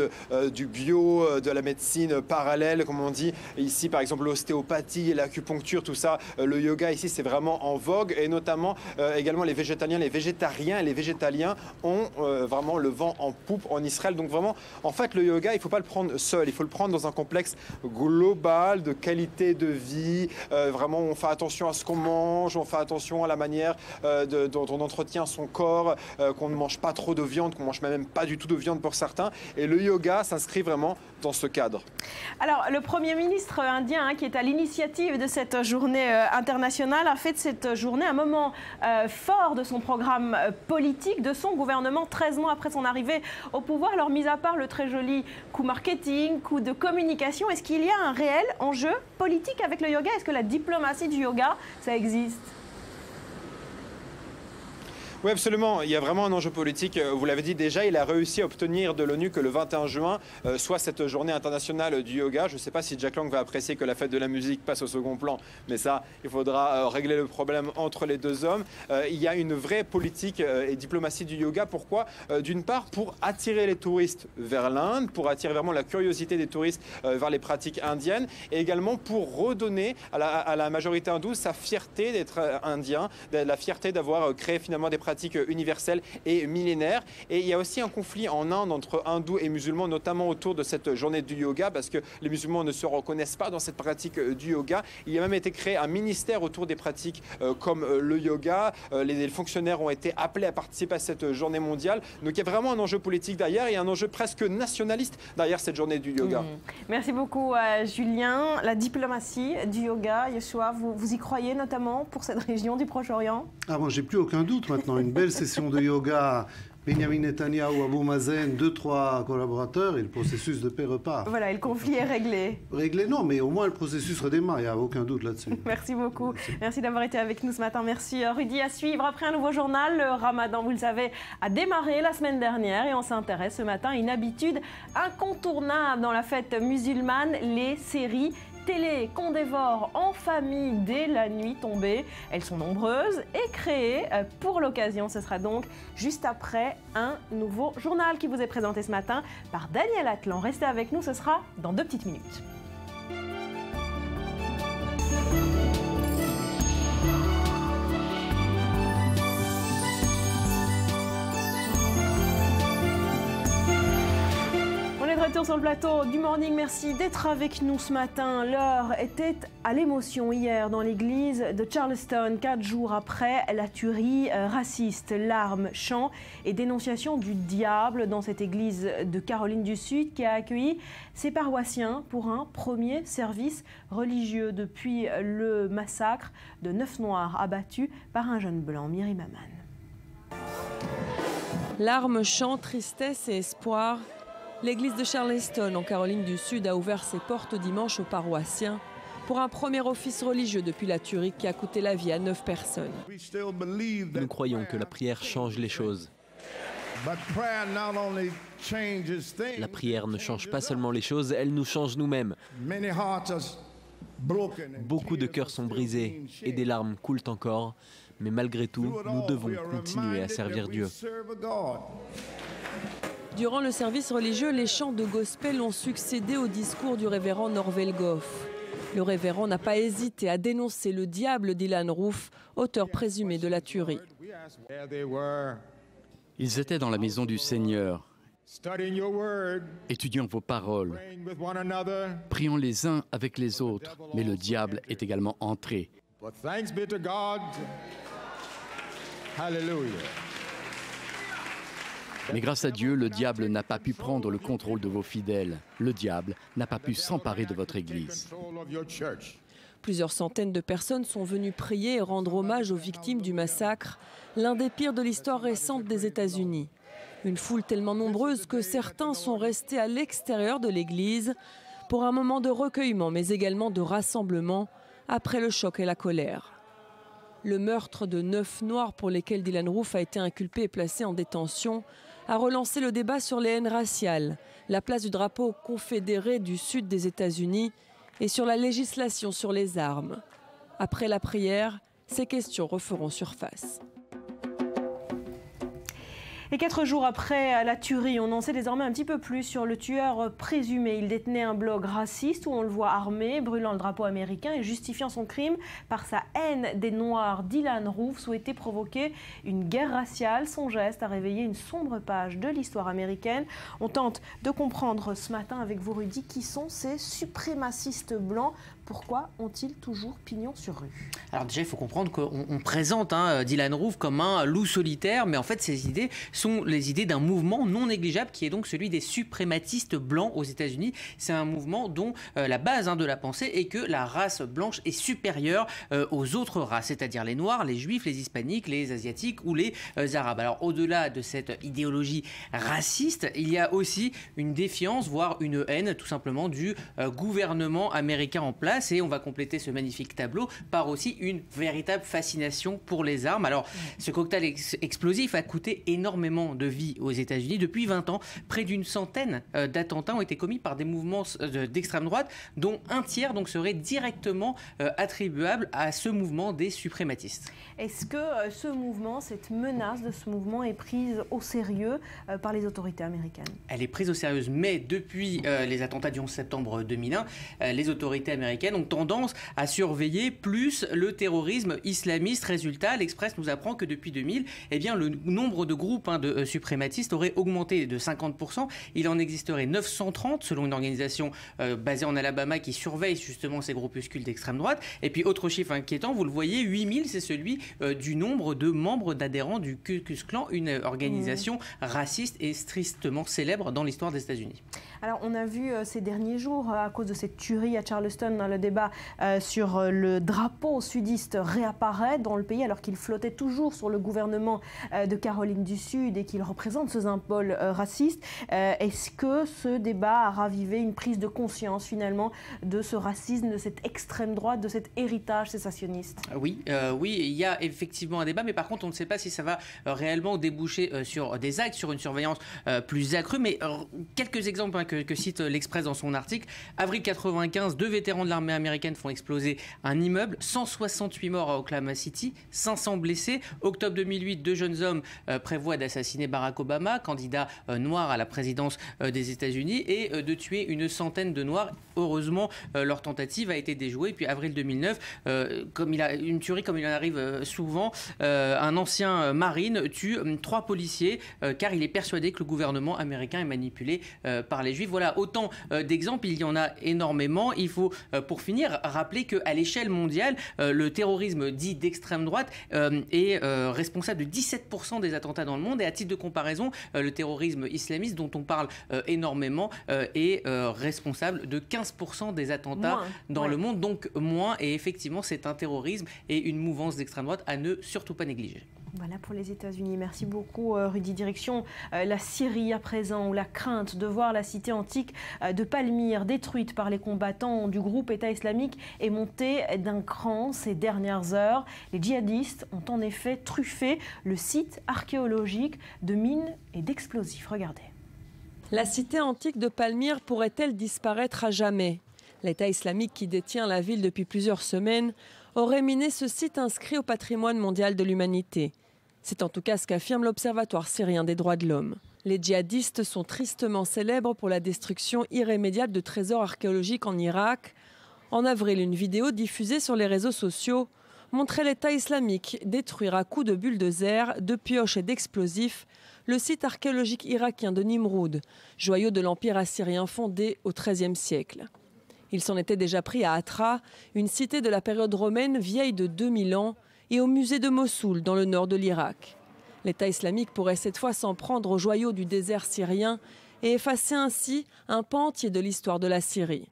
du bio, de la médecine parallèle, comme on dit. Ici, par exemple, l'ostéopathie, l'acupuncture, tout ça. Le yoga, ici, c'est vraiment en vogue. Et notamment, également, les végétariens et les végétaliens ont vraiment le vent en poupe en Israël. Donc vraiment, en fait, le yoga, il ne faut pas le prendre seul. Il faut le prendre dans un complexe global de qualité de vie. Vraiment, on fait attention à ce qu'on mange, on fait attention à la manière dont on entretient son corps, qu'on ne mange pas trop de viande, qu'on ne mange même pas du tout de viande pour certains. Et le yoga s'inscrit vraiment dans ce cadre. Alors, le Premier ministre indien, qui est à l'initiative de cette journée internationale, a fait de cette journée un moment fort de son programme politique, de son gouvernement, 13 mois après son arrivée au pouvoir. Alors, mis à part le très joli coup marketing, coup de communication, est-ce qu'il y a un réel enjeu politique avec le yoga? Est-ce que la diplomatie du yoga, ça existe? Oui, absolument. Il y a vraiment un enjeu politique. Vous l'avez dit déjà, il a réussi à obtenir de l'ONU que le 21 juin soit cette journée internationale du yoga. Je ne sais pas si Jack Lang va apprécier que la fête de la musique passe au second plan, mais ça, il faudra régler le problème entre les deux hommes. Il y a une vraie politique et diplomatie du yoga. Pourquoi? D'une part, pour attirer les touristes vers l'Inde, pour attirer vraiment la curiosité des touristes vers les pratiques indiennes, et également pour redonner à la majorité hindoue sa fierté d'être indien, la fierté d'avoir créé finalement des pratiques universelles et millénaires. Et il y a aussi un conflit en Inde entre hindous et musulmans, notamment autour de cette journée du yoga, parce que les musulmans ne se reconnaissent pas dans cette pratique du yoga. Il a même été créé un ministère autour des pratiques comme le yoga. Les fonctionnaires ont été appelés à participer à cette journée mondiale. Donc il y a vraiment un enjeu politique derrière et un enjeu presque nationaliste derrière cette journée du yoga. Merci beaucoup Julien. La diplomatie du yoga, Yeshua, vous y croyez notamment pour cette région du Proche-Orient? Ah bon, j'ai plus aucun doute maintenant. Une belle session de yoga, Benjamin Netanyahu, Abou Mazen, 2-3 collaborateurs et le processus de paix repart. Voilà, et le conflit est réglé. Réglé, non, mais au moins le processus redémarre, il n'y a aucun doute là-dessus. Merci beaucoup. Merci d'avoir été avec nous ce matin. Merci Rudy. À suivre après un nouveau journal. Le Ramadan, vous le savez, a démarré la semaine dernière et on s'intéresse ce matin à une habitude incontournable dans la fête musulmane, les séries télé qu'on dévore en famille dès la nuit tombée. Elles sont nombreuses et créées pour l'occasion. Ce sera donc juste après un nouveau journal qui vous est présenté ce matin par Daniel Atlan. Restez avec nous, ce sera dans 2 petites minutes. Retour sur le plateau du Morning, merci d'être avec nous ce matin. L'heure était à l'émotion hier dans l'église de Charleston, 4 jours après la tuerie raciste. Larmes, chants et dénonciations du diable dans cette église de Caroline du Sud qui a accueilli ses paroissiens pour un premier service religieux depuis le massacre de 9 Noirs abattus par un jeune blanc, Myri Maman. Larmes, chants, tristesse et espoir. L'église de Charleston, en Caroline du Sud, a ouvert ses portes dimanche aux paroissiens pour un premier office religieux depuis la tuerie qui a coûté la vie à 9 personnes. Nous croyons que la prière change les choses. La prière ne change pas seulement les choses, elle nous change nous-mêmes. Beaucoup de cœurs sont brisés et des larmes coulent encore, mais malgré tout, nous devons continuer à servir Dieu. Durant le service religieux, les chants de gospel ont succédé au discours du révérend Norvel Goff. Le révérend n'a pas hésité à dénoncer le diable d'Ilan Roof, auteur présumé de la tuerie. Ils étaient dans la maison du Seigneur, étudiant vos paroles, priant les uns avec les autres, mais le diable est également entré. Hallelujah. Mais grâce à Dieu, le diable n'a pas pu prendre le contrôle de vos fidèles. Le diable n'a pas pu s'emparer de votre Église. Plusieurs centaines de personnes sont venues prier et rendre hommage aux victimes du massacre, l'un des pires de l'histoire récente des États-Unis. Une foule tellement nombreuse que certains sont restés à l'extérieur de l'église pour un moment de recueillement, mais également de rassemblement après le choc et la colère. Le meurtre de 9 Noirs pour lesquels Dylann Roof a été inculpé et placé en détention a relancé le débat sur les haines raciales, la place du drapeau confédéré du sud des États-Unis et sur la législation sur les armes. Après la prière, ces questions referont surface. Et 4 jours après la tuerie, on en sait désormais un petit peu plus sur le tueur présumé. Il détenait un blog raciste où on le voit armé, brûlant le drapeau américain et justifiant son crime par sa haine des Noirs. Dylann Roof souhaitait provoquer une guerre raciale. Son geste a réveillé une sombre page de l'histoire américaine. On tente de comprendre ce matin avec vous, Rudy, qui sont ces suprémacistes blancs. Pourquoi ont-ils toujours pignon sur rue? Alors déjà, il faut comprendre qu'on présente Dylann Roof comme un loup solitaire, mais en fait, ces idées sont les idées d'un mouvement non négligeable qui est donc celui des suprématistes blancs aux États-Unis. C'est un mouvement dont la base de la pensée est que la race blanche est supérieure aux autres races, c'est-à-dire les Noirs, les Juifs, les Hispaniques, les Asiatiques ou les Arabes. Alors au-delà de cette idéologie raciste, il y a aussi une défiance, voire une haine tout simplement du gouvernement américain en place. Et on va compléter ce magnifique tableau par aussi une véritable fascination pour les armes. Alors, ce cocktail explosif a coûté énormément de vies aux États-Unis. Depuis 20 ans, près d'une centaine d'attentats ont été commis par des mouvements d'extrême droite, dont un tiers donc serait directement attribuable à ce mouvement des suprématistes. Est-ce que ce mouvement, cette menace de ce mouvement est prise au sérieux par les autorités américaines? Elle est prise au sérieux, mais depuis les attentats du 11 septembre 2001, les autorités américaines ont tendance à surveiller plus le terrorisme islamiste. Résultat, l'Express nous apprend que depuis 2000, eh bien, le nombre de groupes de suprématistes aurait augmenté de 50%. Il en existerait 930 selon une organisation basée en Alabama qui surveille justement ces groupuscules d'extrême droite. Et puis autre chiffre inquiétant, vous le voyez, 8000, c'est celui du nombre de membres d'adhérents du Ku Klux Klan, une organisation raciste et tristement célèbre dans l'histoire des États-Unis. Alors on a vu ces derniers jours, à cause de cette tuerie à Charleston, dans le débat sur le drapeau sudiste réapparaît dans le pays alors qu'il flottait toujours sur le gouvernement de Caroline du Sud et qu'il représente ce symbole raciste. Est-ce que ce débat a ravivé une prise de conscience finalement de ce racisme, de cette extrême droite, de cet héritage sécessionniste? Oui, il y a effectivement un débat, mais par contre on ne sait pas si ça va réellement déboucher sur des actes, sur une surveillance plus accrue. Mais quelques exemples que cite l'Express dans son article. Avril 95, 2 vétérans de l'armée américaine font exploser un immeuble, 168 morts à Oklahoma City, 500 blessés. Octobre 2008, 2 jeunes hommes prévoient d'assassiner Barack Obama, candidat noir à la présidence des États-Unis, et de tuer une centaine de Noirs. Heureusement, leur tentative a été déjouée. Puis avril 2009, une tuerie comme il en arrive souvent, un ancien marine tue 3 policiers car il est persuadé que le gouvernement américain est manipulé par les Juifs. Voilà autant d'exemples, il y en a énormément. Il faut, pour finir, rappeler qu'à l'échelle mondiale, le terrorisme dit d'extrême droite est responsable de 17% des attentats dans le monde. Et à titre de comparaison, le terrorisme islamiste, dont on parle énormément, est responsable de 15% des attentats dans le monde. Donc moins, et effectivement, c'est un terrorisme et une mouvance d'extrême droite à ne surtout pas négliger. Voilà pour les États-Unis. Merci beaucoup, Rudy. Direction la Syrie à présent, où la crainte de voir la cité antique de Palmyre détruite par les combattants du groupe État islamique est montée d'un cran ces dernières heures. Les djihadistes ont en effet truffé le site archéologique de mines et d'explosifs. Regardez. La cité antique de Palmyre pourrait-elle disparaître à jamais? L'État islamique, qui détient la ville depuis plusieurs semaines, aurait miné ce site inscrit au patrimoine mondial de l'humanité. C'est en tout cas ce qu'affirme l'Observatoire syrien des droits de l'homme. Les djihadistes sont tristement célèbres pour la destruction irrémédiable de trésors archéologiques en Irak. En avril, une vidéo diffusée sur les réseaux sociaux montrait l'État islamique détruire à coups de bulldozers, de pioches et d'explosifs le site archéologique irakien de Nimroud, joyau de l'Empire assyrien fondé au XIIIe siècle. Il s'en était déjà pris à Hatra, une cité de la période romaine vieille de 2000 ans, et au musée de Mossoul, dans le nord de l'Irak. L'État islamique pourrait cette fois s'en prendre aux joyaux du désert syrien et effacer ainsi un pan entier de l'histoire de la Syrie.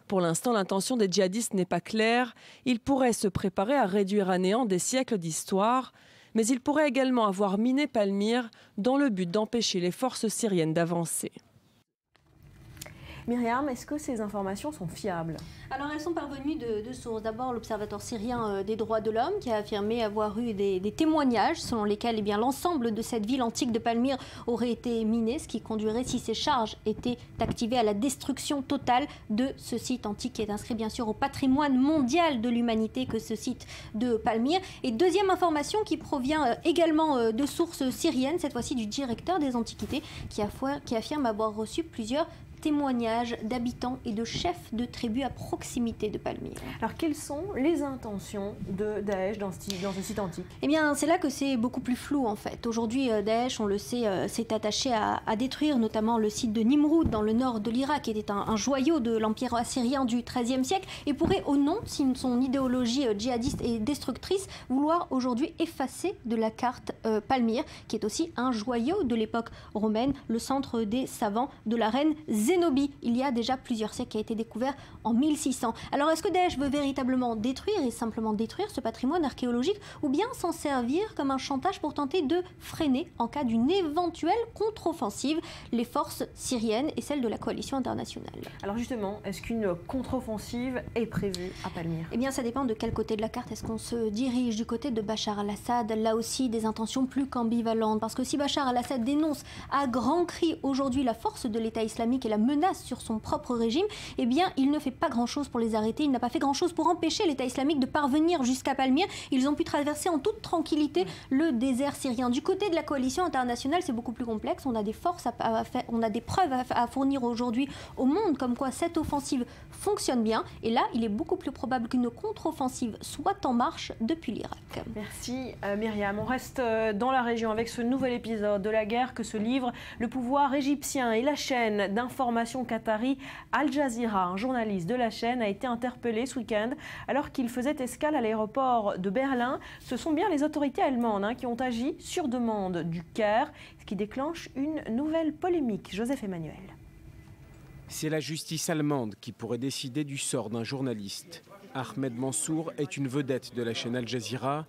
Pour l'instant, l'intention des djihadistes n'est pas claire. Ils pourraient se préparer à réduire à néant des siècles d'histoire, mais ils pourraient également avoir miné Palmyre dans le but d'empêcher les forces syriennes d'avancer. Myriam, est-ce que ces informations sont fiables? Alors elles sont parvenues de sources. D'abord l'Observatoire syrien des droits de l'homme qui a affirmé avoir eu des témoignages selon lesquels l'ensemble de cette ville antique de Palmyre aurait été minée, ce qui conduirait, si ces charges étaient activées, à la destruction totale de ce site antique qui est inscrit bien sûr au patrimoine mondial de l'humanité que ce site de Palmyre. Et deuxième information qui provient également de sources syriennes, cette fois-ci du directeur des Antiquités qui affirme avoir reçu plusieurs témoignages d'habitants et de chefs de tribus à proximité de Palmyre. Alors quelles sont les intentions de Daesh dans ce site antique? Eh bien c'est là que c'est beaucoup plus flou en fait. Aujourd'hui Daesh, on le sait, s'est attaché à détruire notamment le site de Nimroud dans le nord de l'Irak qui était un joyau de l'empire assyrien du XIIIe siècle et pourrait au nom de son idéologie djihadiste et destructrice vouloir aujourd'hui effacer de la carte Palmyre qui est aussi un joyau de l'époque romaine, le centre des savants de la reine Zénobie, il y a déjà plusieurs siècles, qui a été découvert en 1600. Alors est-ce que Daesh veut véritablement détruire et simplement détruire ce patrimoine archéologique ou bien s'en servir comme un chantage pour tenter de freiner en cas d'une éventuelle contre-offensive les forces syriennes et celles de la coalition internationale? Alors justement, est-ce qu'une contre-offensive est prévue à Palmyre? Eh bien ça dépend de quel côté de la carte est-ce qu'on se dirige. Du côté de Bachar al-Assad, là aussi des intentions plus qu'ambivalentes parce que si Bachar al-Assad dénonce à grands cris aujourd'hui la force de l'État islamique et la menace sur son propre régime, eh bien il ne fait pas grand-chose pour les arrêter, il n'a pas fait grand-chose pour empêcher l'État islamique de parvenir jusqu'à Palmyre. Ils ont pu traverser en toute tranquillité le désert syrien. Du côté de la coalition internationale, c'est beaucoup plus complexe, on a des forces on a des preuves à fournir aujourd'hui au monde comme quoi cette offensive fonctionne bien et là il est beaucoup plus probable qu'une contre-offensive soit en marche depuis l'Irak. Merci Myriam. On reste dans la région avec ce nouvel épisode de la guerre que se livre le pouvoir égyptien et la chaîne d'information qatari Al Jazeera. Un journaliste de la chaîne a été interpellé ce week-end alors qu'il faisait escale à l'aéroport de Berlin. Ce sont bien les autorités allemandes qui ont agi sur demande du Caire, ce qui déclenche une nouvelle polémique. Joseph Emmanuel. C'est la justice allemande qui pourrait décider du sort d'un journaliste. Ahmed Mansour est une vedette de la chaîne Al Jazeera.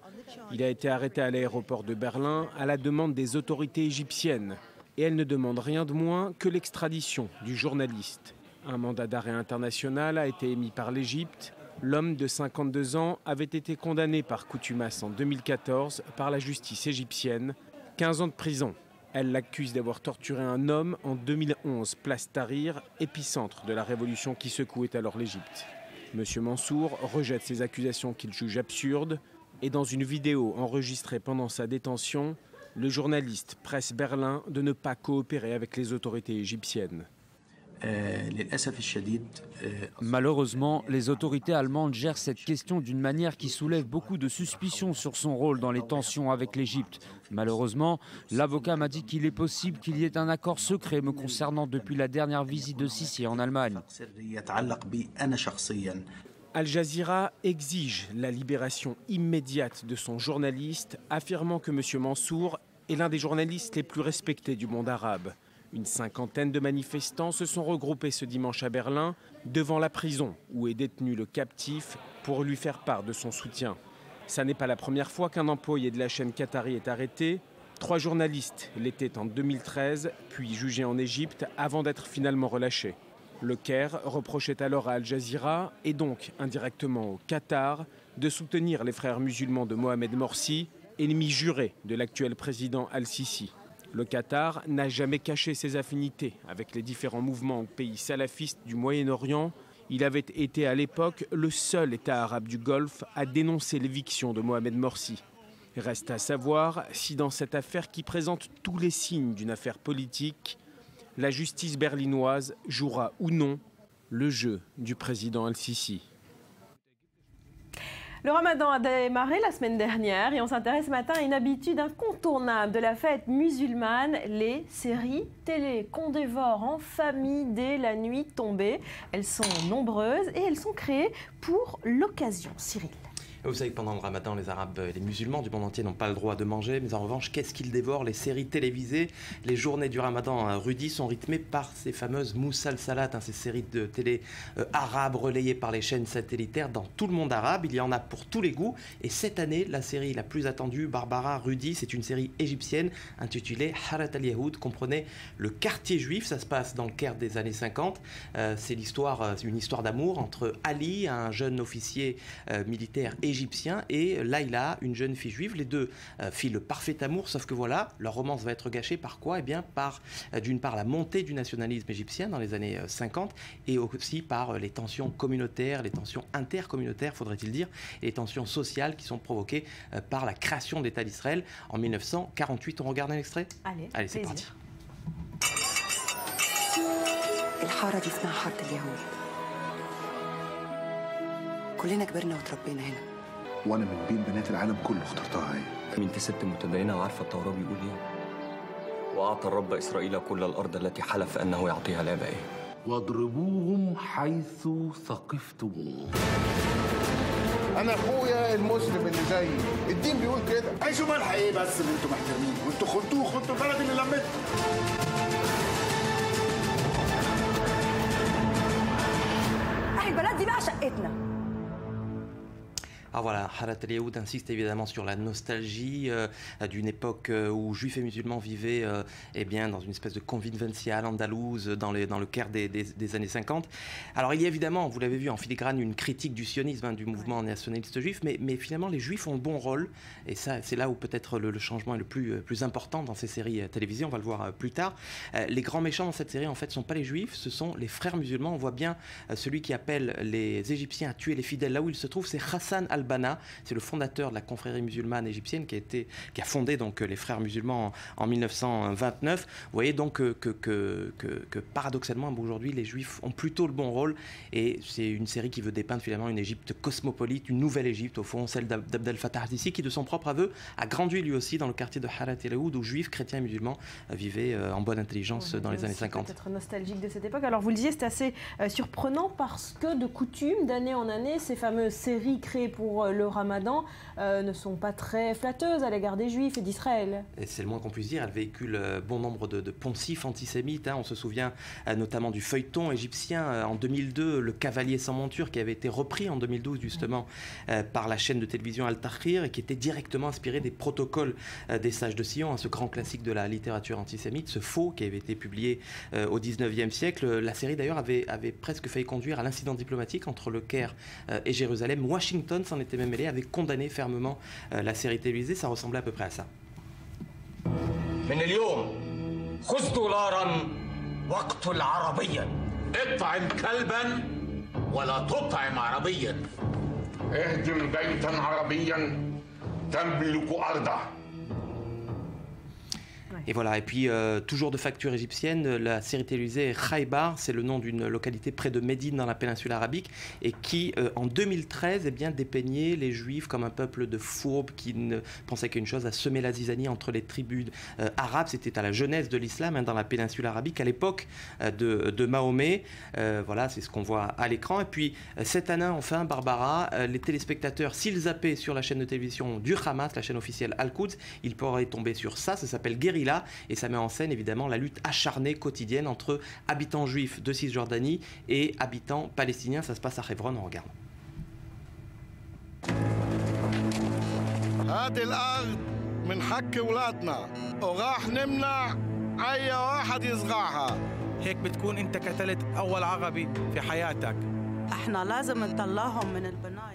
Il a été arrêté à l'aéroport de Berlin à la demande des autorités égyptiennes. Et elle ne demande rien de moins que l'extradition du journaliste. Un mandat d'arrêt international a été émis par l'Égypte. L'homme de 52 ans avait été condamné par contumace en 2014 par la justice égyptienne. 15 ans de prison. Elle l'accuse d'avoir torturé un homme en 2011, place Tahrir, épicentre de la révolution qui secouait alors l'Égypte. Monsieur Mansour rejette ces accusations qu'il juge absurdes. Et dans une vidéo enregistrée pendant sa détention, le journaliste presse Berlin de ne pas coopérer avec les autorités égyptiennes. Malheureusement, les autorités allemandes gèrent cette question d'une manière qui soulève beaucoup de suspicions sur son rôle dans les tensions avec l'Égypte. Malheureusement, l'avocat m'a dit qu'il est possible qu'il y ait un accord secret me concernant depuis la dernière visite de Sisi en Allemagne. Al Jazeera exige la libération immédiate de son journaliste, affirmant que M. Mansour est l'un des journalistes les plus respectés du monde arabe. Une cinquantaine de manifestants se sont regroupés ce dimanche à Berlin, devant la prison où est détenu le captif, pour lui faire part de son soutien. Ça n'est pas la première fois qu'un employé de la chaîne qatari est arrêté. 3 journalistes l'étaient en 2013, puis jugés en Égypte, avant d'être finalement relâchés. Le Caire reprochait alors à Al Jazeera, et donc indirectement au Qatar, de soutenir les frères musulmans de Mohamed Morsi, ennemi juré de l'actuel président Al-Sisi. Le Qatar n'a jamais caché ses affinités avec les différents mouvements ou pays salafistes du Moyen-Orient. Il avait été à l'époque le seul État arabe du Golfe à dénoncer l'éviction de Mohamed Morsi. Reste à savoir si dans cette affaire qui présente tous les signes d'une affaire politique, la justice berlinoise jouera ou non le jeu du président Al-Sisi. Le ramadan a démarré la semaine dernière et on s'intéresse ce matin à une habitude incontournable de la fête musulmane, les séries télé qu'on dévore en famille dès la nuit tombée. Elles sont nombreuses et elles sont créées pour l'occasion. Cyril. Vous savez que pendant le Ramadan, les Arabes et les musulmans du monde entier n'ont pas le droit de manger, mais en revanche, qu'est-ce qu'ils dévorent? Les séries télévisées. Les journées du Ramadan, Rudy, sont rythmées par ces fameuses Moussalsalat, ces séries de télé arabes relayées par les chaînes satellitaires dans tout le monde arabe. Il y en a pour tous les goûts. Et cette année, la série la plus attendue, Barbara, Rudy, c'est une série égyptienne intitulée Harat al-Yahoud, comprenait le quartier juif. Ça se passe dans le Caire des années 50. C'est une histoire d'amour entre Ali, un jeune officier militaire égyptien, et Laïla, une jeune fille juive. Les deux filent le parfait amour, sauf que voilà, leur romance va être gâchée par quoi? Eh bien, par d'une part la montée du nationalisme égyptien dans les années 50, et aussi par les tensions communautaires, les tensions intercommunautaires, faudrait-il dire, et les tensions sociales qui sont provoquées par la création de l'État d'Israël en 1948. On regarde un extrait? Allez, c'est parti. الحارة دي اسمها حارة اليهود. كلنا كبرنا وتربينا هنا. وانا من بين بنات العالم كله اخترتها هي. انت ست متدينة وعارفة التوراة بيقول ايه. وأعطى الرب إسرائيل كل الأرض التي حلف أنه يعطيها لآبائهم. واضربوهم حيث ثقفتموهم. انا اخويا المسلم اللي زيي الدين بيقول كده. عيشوا ملح ايه بس اللي انتوا محترمين وانتوا خدتوا البلد اللي لمتكم. البلد دي بقى شقتنا. Alors voilà, Harat al-Yahoud insiste évidemment sur la nostalgie d'une époque où juifs et musulmans vivaient eh bien, dans une espèce de convivencia andalouse dans le Caire des années 50. Alors il y a évidemment, vous l'avez vu en filigrane, une critique du sionisme, du mouvement nationaliste juif, mais finalement les juifs ont le bon rôle, et ça c'est là où peut-être le changement est le plus important dans ces séries télévisées, on va le voir plus tard. Les grands méchants dans cette série en fait ne sont pas les juifs, ce sont les frères musulmans. On voit bien celui qui appelle les Égyptiens à tuer les fidèles là où ils se trouvent, c'est Hassan al-Banna, c'est le fondateur de la confrérie musulmane égyptienne qui a fondé donc les frères musulmans en 1929. Vous voyez donc que paradoxalement aujourd'hui les juifs ont plutôt le bon rôle, et c'est une série qui veut dépeindre finalement une Égypte cosmopolite, une nouvelle Égypte au fond, celle d'Abdel Fattah al-Sisi, qui de son propre aveu a grandi lui aussi dans le quartier de Harat el-Yahoud où juifs, chrétiens et musulmans vivaient en bonne intelligence dans les années 50. Peut-être nostalgique de cette époque. Alors vous le disiez, c'est assez surprenant parce que de coutume, d'année en année, ces fameuses séries créées pour le Ramadan ne sont pas très flatteuses à l'égard des Juifs et d'Israël. Et c'est le moins qu'on puisse dire. Elles véhiculent bon nombre de poncifs antisémites. On se souvient notamment du feuilleton égyptien en 2002, Le Cavalier sans monture, qui avait été repris en 2012 justement par la chaîne de télévision Al-Tahrir et qui était directement inspiré des protocoles des sages de Sion, ce grand classique de la littérature antisémite, ce faux qui avait été publié au 19e siècle. La série d'ailleurs avait presque failli conduire à l'incident diplomatique entre le Caire et Jérusalem. Washington s'en était même mêlé, avait condamné fermement la série télévisée. Ça ressemblait à peu près à ça. من اليوم خذ دولارا واقتل عربيا اطعم كلبا ولا تطعم عربيا اهدم بيتا عربيا تملك ارضه. Et voilà, et puis toujours de facture égyptienne, la série télévisée Khaybar, c'est le nom d'une localité près de Médine dans la péninsule arabique, et qui en 2013 dépeignait les Juifs comme un peuple de fourbes qui ne pensait qu'une chose, à semer la zizanie entre les tribus arabes. C'était à la genèse de l'islam dans la péninsule arabique, à l'époque de Mahomet. Voilà, c'est ce qu'on voit à l'écran. Et puis cette année, enfin, Barbara, les téléspectateurs, s'ils zappaient sur la chaîne de télévision du Hamas, la chaîne officielle Al-Quds, ils pourraient tomber sur ça s'appelle Guérilla. Et ça met en scène évidemment la lutte acharnée quotidienne entre habitants juifs de Cisjordanie et habitants palestiniens. Ça se passe à Hebron, on regarde. هذه الأرض من حق ولادنا وراح نمنع أي واحد يصقعها. هيك بتكون أنت قتلت أول عربي في حياتك. احنا لازم نطلعهم من البناية.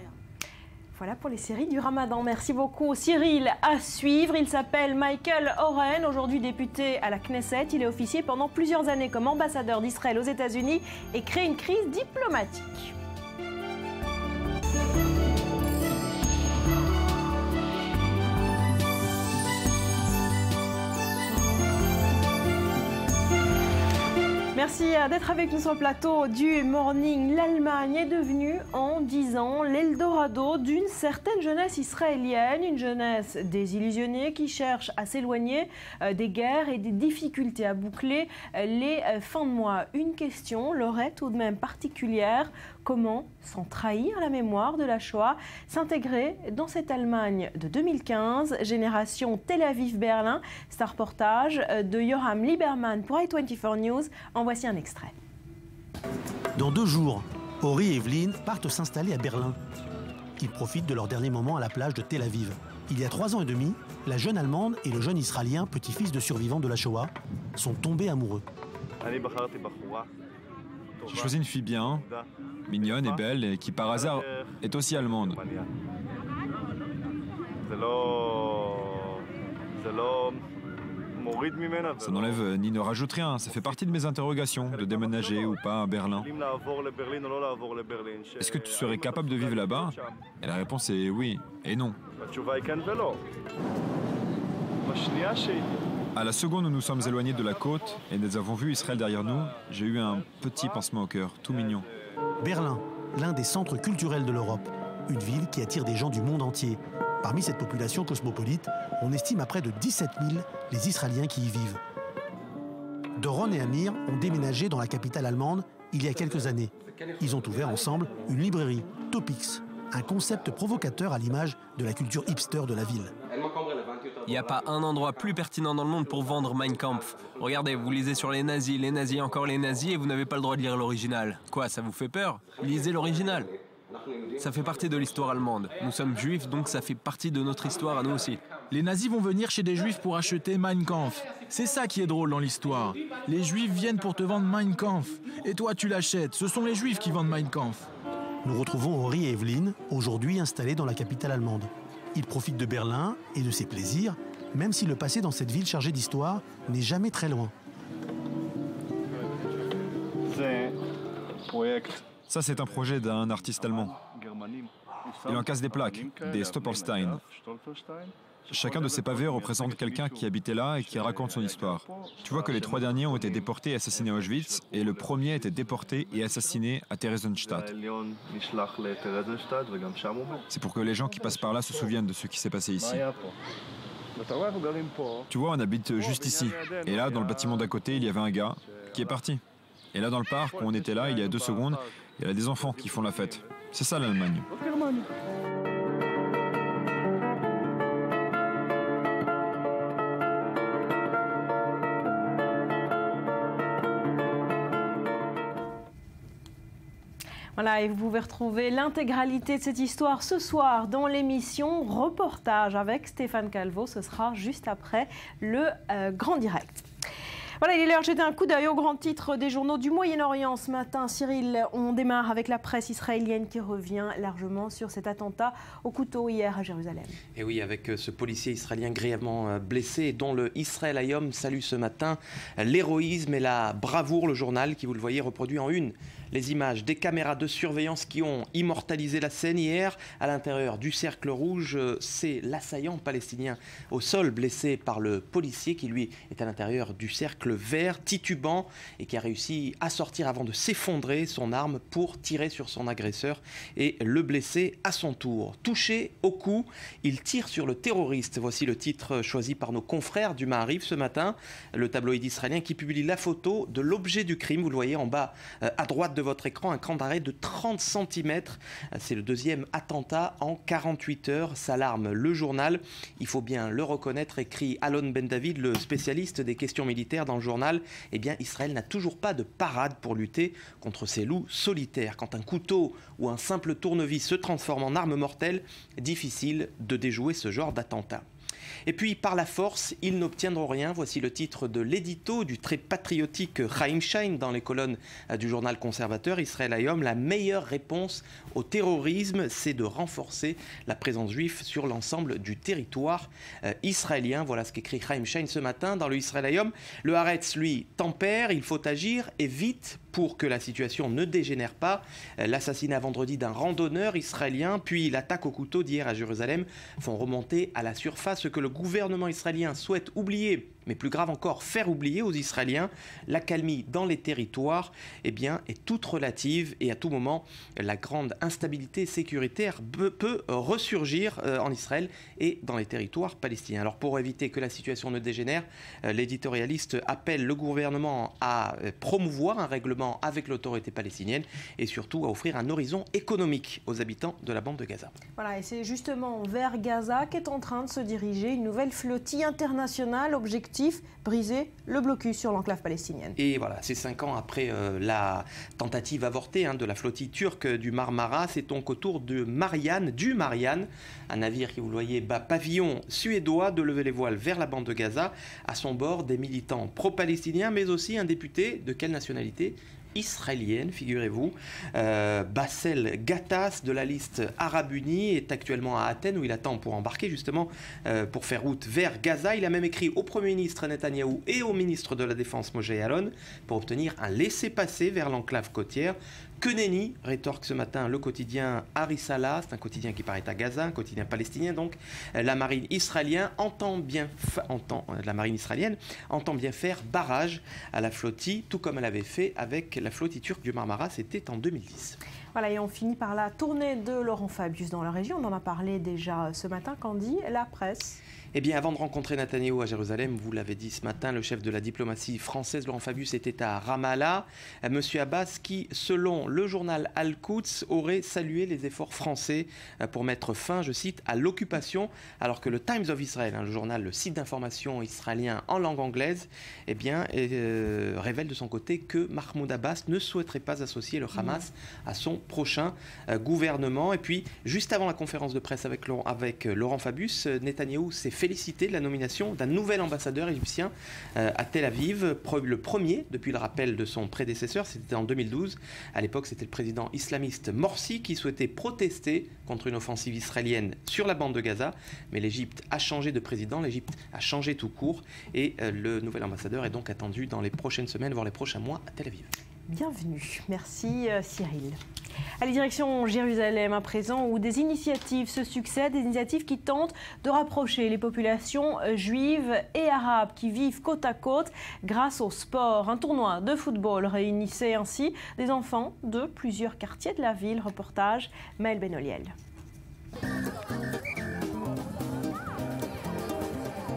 Voilà pour les séries du Ramadan. Merci beaucoup Cyril. À suivre, il s'appelle Michael Oren, aujourd'hui député à la Knesset. Il est officié pendant plusieurs années comme ambassadeur d'Israël aux États-Unis et crée une crise diplomatique. Merci d'être avec nous sur le plateau du Morning. L'Allemagne est devenue en 10 ans l'Eldorado d'une certaine jeunesse israélienne, une jeunesse désillusionnée qui cherche à s'éloigner des guerres et des difficultés à boucler les fins de mois. Une question leur est tout de même particulière: comment, sans trahir la mémoire de la Shoah, s'intégrer dans cette Allemagne de 2015, génération Tel Aviv-Berlin? C'est un reportage de Yoram Lieberman pour i24 News. En voici un extrait. Dans 2 jours, Ori et Evelyne partent s'installer à Berlin. Ils profitent de leur dernier moment à la plage de Tel Aviv. Il y a 3 ans et demi, la jeune Allemande et le jeune Israélien, petit-fils de survivants de la Shoah, sont tombés amoureux. J'ai choisi une fille bien, mignonne et belle, et qui par hasard est aussi allemande. Ça n'enlève ni ne rajoute rien, ça fait partie de mes interrogations, de déménager ou pas à Berlin. Est-ce que tu serais capable de vivre là-bas? Et la réponse est oui et non. À la seconde où nous sommes éloignés de la côte et nous avons vu Israël derrière nous, j'ai eu un petit pincement au cœur, tout mignon. Berlin, l'un des centres culturels de l'Europe, une ville qui attire des gens du monde entier. Parmi cette population cosmopolite, on estime à près de 17 000 les Israéliens qui y vivent. Doron et Amir ont déménagé dans la capitale allemande il y a quelques années. Ils ont ouvert ensemble une librairie, Topics, un concept provocateur à l'image de la culture hipster de la ville. Il n'y a pas un endroit plus pertinent dans le monde pour vendre Mein Kampf. Regardez, vous lisez sur les nazis, encore les nazis, et vous n'avez pas le droit de lire l'original. Quoi, ça vous fait peur? Lisez l'original. Ça fait partie de l'histoire allemande. Nous sommes juifs, donc ça fait partie de notre histoire à nous aussi. Les nazis vont venir chez des juifs pour acheter Mein Kampf. C'est ça qui est drôle dans l'histoire. Les juifs viennent pour te vendre Mein Kampf. Et toi, tu l'achètes. Ce sont les juifs qui vendent Mein Kampf. Nous retrouvons Ori et Evelyne, aujourd'hui installés dans la capitale allemande. Ils profitent de Berlin et de ses plaisirs, même si le passé dans cette ville chargée d'histoire n'est jamais très loin. Ça, c'est un projet d'un artiste allemand. Il en casse des plaques, des Stolperstein. Chacun de ces pavés représente quelqu'un qui habitait là et qui raconte son histoire. Tu vois que les 3 derniers ont été déportés et assassinés à Auschwitz, et le premier a été déporté et assassiné à Theresienstadt. C'est pour que les gens qui passent par là se souviennent de ce qui s'est passé ici. Tu vois, on habite juste ici. Et là, dans le bâtiment d'à côté, il y avait un gars qui est parti. Et là, dans le parc, où on était là, il y a 2 secondes, il y a des enfants qui font la fête. C'est ça l'Allemagne. Voilà, et vous pouvez retrouver l'intégralité de cette histoire ce soir dans l'émission Reportage avec Stéphane Calvo. Ce sera juste après le Grand Direct. Voilà, il est l'heure de jeter un coup d'œil aux grands titres des journaux du Moyen-Orient ce matin. Cyril, on démarre avec la presse israélienne qui revient largement sur cet attentat au couteau hier à Jérusalem. Et oui, avec ce policier israélien grièvement blessé, dont le Israel Hayom salue ce matin l'héroïsme et la bravoure. Le journal, qui vous le voyez, reproduit en une les images des caméras de surveillance qui ont immortalisé la scène hier. À l'intérieur du cercle rouge, c'est l'assaillant palestinien au sol, blessé par le policier qui lui est à l'intérieur du cercle vert, titubant, et qui a réussi à sortir avant de s'effondrer son arme pour tirer sur son agresseur et le blesser à son tour. Touché au cou, il tire sur le terroriste. Voici le titre choisi par nos confrères du Maariv ce matin, le tabloïd israélien qui publie la photo de l'objet du crime. Vous le voyez en bas à droite de votre écran, un cran d'arrêt de 30 cm. C'est le 2e attentat en 48 heures, s'alarme le journal. Il faut bien le reconnaître, écrit Alon Ben David, le spécialiste des questions militaires dans le journal. Eh bien, Israël n'a toujours pas de parade pour lutter contre ces loups solitaires. Quand un couteau ou un simple tournevis se transforme en arme mortelle, difficile de déjouer ce genre d'attentat. Et puis, par la force, ils n'obtiendront rien. Voici le titre de l'édito du très patriotique Chaim Shain dans les colonnes du journal conservateur Israël Hayom. La meilleure réponse au terrorisme, c'est de renforcer la présence juive sur l'ensemble du territoire israélien. Voilà ce qu'écrit Chaim Shain ce matin dans le Israël Hayom. Le Haaretz, lui, tempère. Il faut agir et vite pour que la situation ne dégénère pas. L'assassinat vendredi d'un randonneur israélien, puis l'attaque au couteau d'hier à Jérusalem font remonter à la surface ce que le gouvernement israélien souhaite oublier Mais plus grave encore, faire oublier aux Israéliens l'accalmie dans les territoires est toute relative et à tout moment, la grande instabilité sécuritaire peut ressurgir en Israël et dans les territoires palestiniens. Alors pour éviter que la situation ne dégénère, l'éditorialiste appelle le gouvernement à promouvoir un règlement avec l'autorité palestinienne et surtout à offrir un horizon économique aux habitants de la bande de Gaza. Voilà, et c'est justement vers Gaza qu'est en train de se diriger une nouvelle flottille internationale. Objectif, briser le blocus sur l'enclave palestinienne. Et voilà, c'est 5 ans après la tentative avortée de la flottille turque du Marmara, c'est donc au tour du Marianne, un navire qui, vous le voyez, pavillon suédois, de lever les voiles vers la bande de Gaza. À son bord, des militants pro-palestiniens, mais aussi un député de quelle nationalité ? Israélienne, figurez-vous. Bassel Gattas de la liste Arabe Unie est actuellement à Athènes où il attend pour embarquer justement pour faire route vers Gaza. Il a même écrit au Premier ministre Netanyahou et au ministre de la Défense Moshe Yaalon pour obtenir un laissez-passer vers l'enclave côtière. Que nenni, rétorque ce matin le quotidien Harisala, c'est un quotidien qui paraît à Gaza, un quotidien palestinien donc. La marine israélienne entend bien faire barrage à la flottille, tout comme elle avait fait avec la flottille turque du Marmara, c'était en 2010. Voilà, et on finit par la tournée de Laurent Fabius dans la région. On en a parlé déjà ce matin. Qu'en dit la presse ? Eh bien, avant de rencontrer Netanyahou à Jérusalem, vous l'avez dit ce matin, le chef de la diplomatie française, Laurent Fabius, était à Ramallah. Monsieur Abbas, qui, selon le journal Al-Quds, aurait salué les efforts français pour mettre fin, je cite, à l'occupation, alors que le Times of Israel, le journal, le site d'information israélien en langue anglaise, révèle de son côté que Mahmoud Abbas ne souhaiterait pas associer le Hamas à son prochain gouvernement. Et puis, juste avant la conférence de presse avec Laurent Fabius, Netanyahou s'est félicité de la nomination d'un nouvel ambassadeur égyptien à Tel Aviv, le premier depuis le rappel de son prédécesseur, c'était en 2012. À l'époque, c'était le président islamiste Morsi qui souhaitait protester contre une offensive israélienne sur la bande de Gaza. Mais l'Égypte a changé de président, l'Égypte a changé tout court et le nouvel ambassadeur est donc attendu dans les prochaines semaines, voire les prochains mois à Tel Aviv. Bienvenue. Merci Cyril. Allez, direction Jérusalem à présent, où des initiatives se succèdent, des initiatives qui tentent de rapprocher les populations juives et arabes qui vivent côte à côte grâce au sport. Un tournoi de football réunissait ainsi des enfants de plusieurs quartiers de la ville. Reportage Maël Benoliel.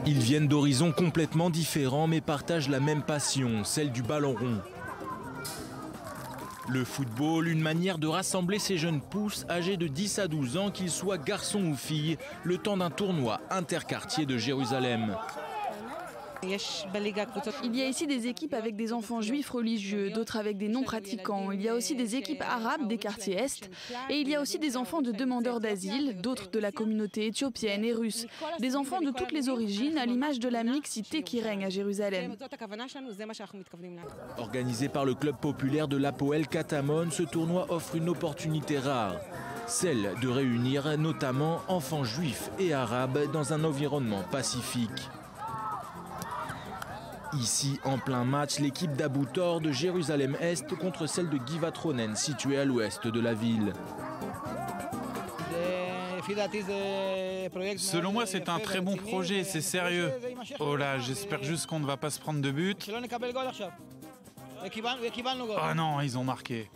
Ils viennent d'horizons complètement différents mais partagent la même passion, celle du ballon rond. Le football, une manière de rassembler ces jeunes pousses âgés de 10 à 12 ans, qu'ils soient garçons ou filles, le temps d'un tournoi interquartier de Jérusalem. Il y a ici des équipes avec des enfants juifs religieux, d'autres avec des non-pratiquants. Il y a aussi des équipes arabes des quartiers Est. Et il y a aussi des enfants de demandeurs d'asile, d'autres de la communauté éthiopienne et russe. Des enfants de toutes les origines, à l'image de la mixité qui règne à Jérusalem. Organisé par le club populaire de l'Hapoel Katamon, ce tournoi offre une opportunité rare. Celle de réunir notamment enfants juifs et arabes dans un environnement pacifique. Ici, en plein match, l'équipe d'Abou Tor de Jérusalem-Est contre celle de Givat Ronen, située à l'ouest de la ville. Selon moi, c'est un très bon projet, c'est sérieux. Oh là, j'espère juste qu'on ne va pas se prendre de but. Oh non, ils ont marqué.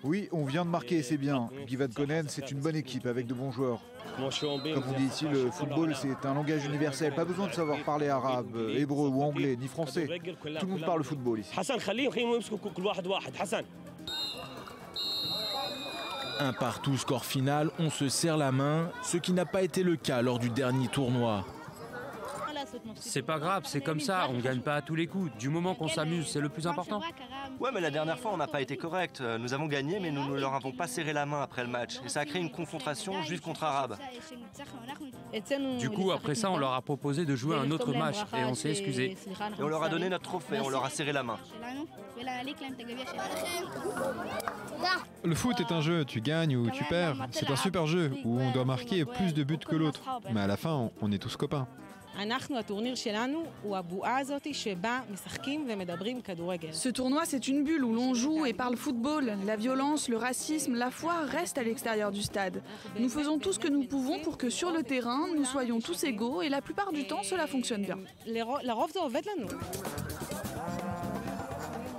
Oui, on vient de marquer, c'est bien. Givat Ronen, c'est une bonne équipe avec de bons joueurs. Comme on dit ici, le football, c'est un langage universel. Pas besoin de savoir parler arabe, hébreu ou anglais, ni français. Tout le monde parle football ici. Un partout, score final, on se serre la main, ce qui n'a pas été le cas lors du dernier tournoi. C'est pas grave, c'est comme ça, on gagne pas à tous les coups. Du moment qu'on s'amuse, c'est le plus important. Ouais, mais la dernière fois, on n'a pas été correct. Nous avons gagné, mais nous ne leur avons pas serré la main après le match. Et ça a créé une confrontation juif contre arabe. Du coup, après ça, on leur a proposé de jouer un autre match et on s'est excusé. Et on leur a donné notre trophée, on leur a serré la main. Le foot est un jeu, tu gagnes ou tu perds. C'est un super jeu où on doit marquer plus de buts que l'autre. Mais à la fin, on est tous copains. Ce tournoi, c'est une bulle où l'on joue et parle football. La violence, le racisme, la foi restent à l'extérieur du stade. Nous faisons tout ce que nous pouvons pour que sur le terrain, nous soyons tous égaux et la plupart du temps, cela fonctionne bien.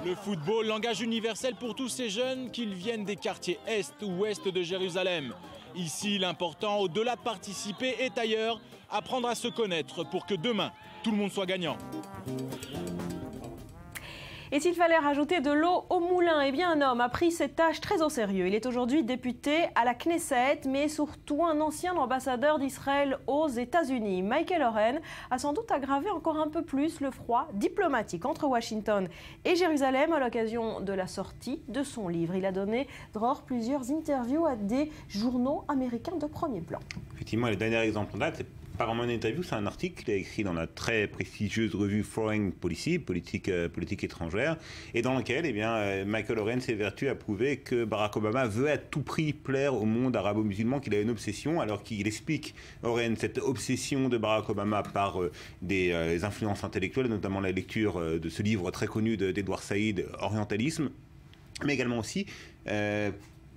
Le football, langage universel pour tous ces jeunes, qu'ils viennent des quartiers est ou ouest de Jérusalem. Ici, l'important, au-delà de participer, est ailleurs, apprendre à se connaître pour que demain, tout le monde soit gagnant. Et s'il fallait rajouter de l'eau au moulin, eh bien un homme a pris cette tâche très au sérieux. Il est aujourd'hui député à la Knesset, mais surtout un ancien ambassadeur d'Israël aux États-Unis. Michael Oren a sans doute aggravé encore un peu plus le froid diplomatique entre Washington et Jérusalem à l'occasion de la sortie de son livre. Il a donné, Dror, plusieurs interviews à des journaux américains de premier plan. Effectivement, le dernier exemple en date, c'est pas vraiment une interview, c'est un article qu'il a écrit dans la très prestigieuse revue Foreign Policy, politique étrangère, et dans lequel Michael Oren s'évertue à prouver que Barack Obama veut à tout prix plaire au monde arabo-musulman, qu'il a une obsession, alors qu'il explique, Oren, cette obsession de Barack Obama par des influences intellectuelles, notamment la lecture de ce livre très connu d'Edward Said, Orientalisme, mais également aussi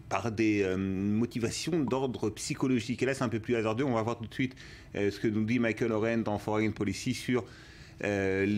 par des motivations d'ordre psychologique. Et là, c'est un peu plus hasardeux. On va voir tout de suite ce que nous dit Michael Oren dans Foreign Policy sur le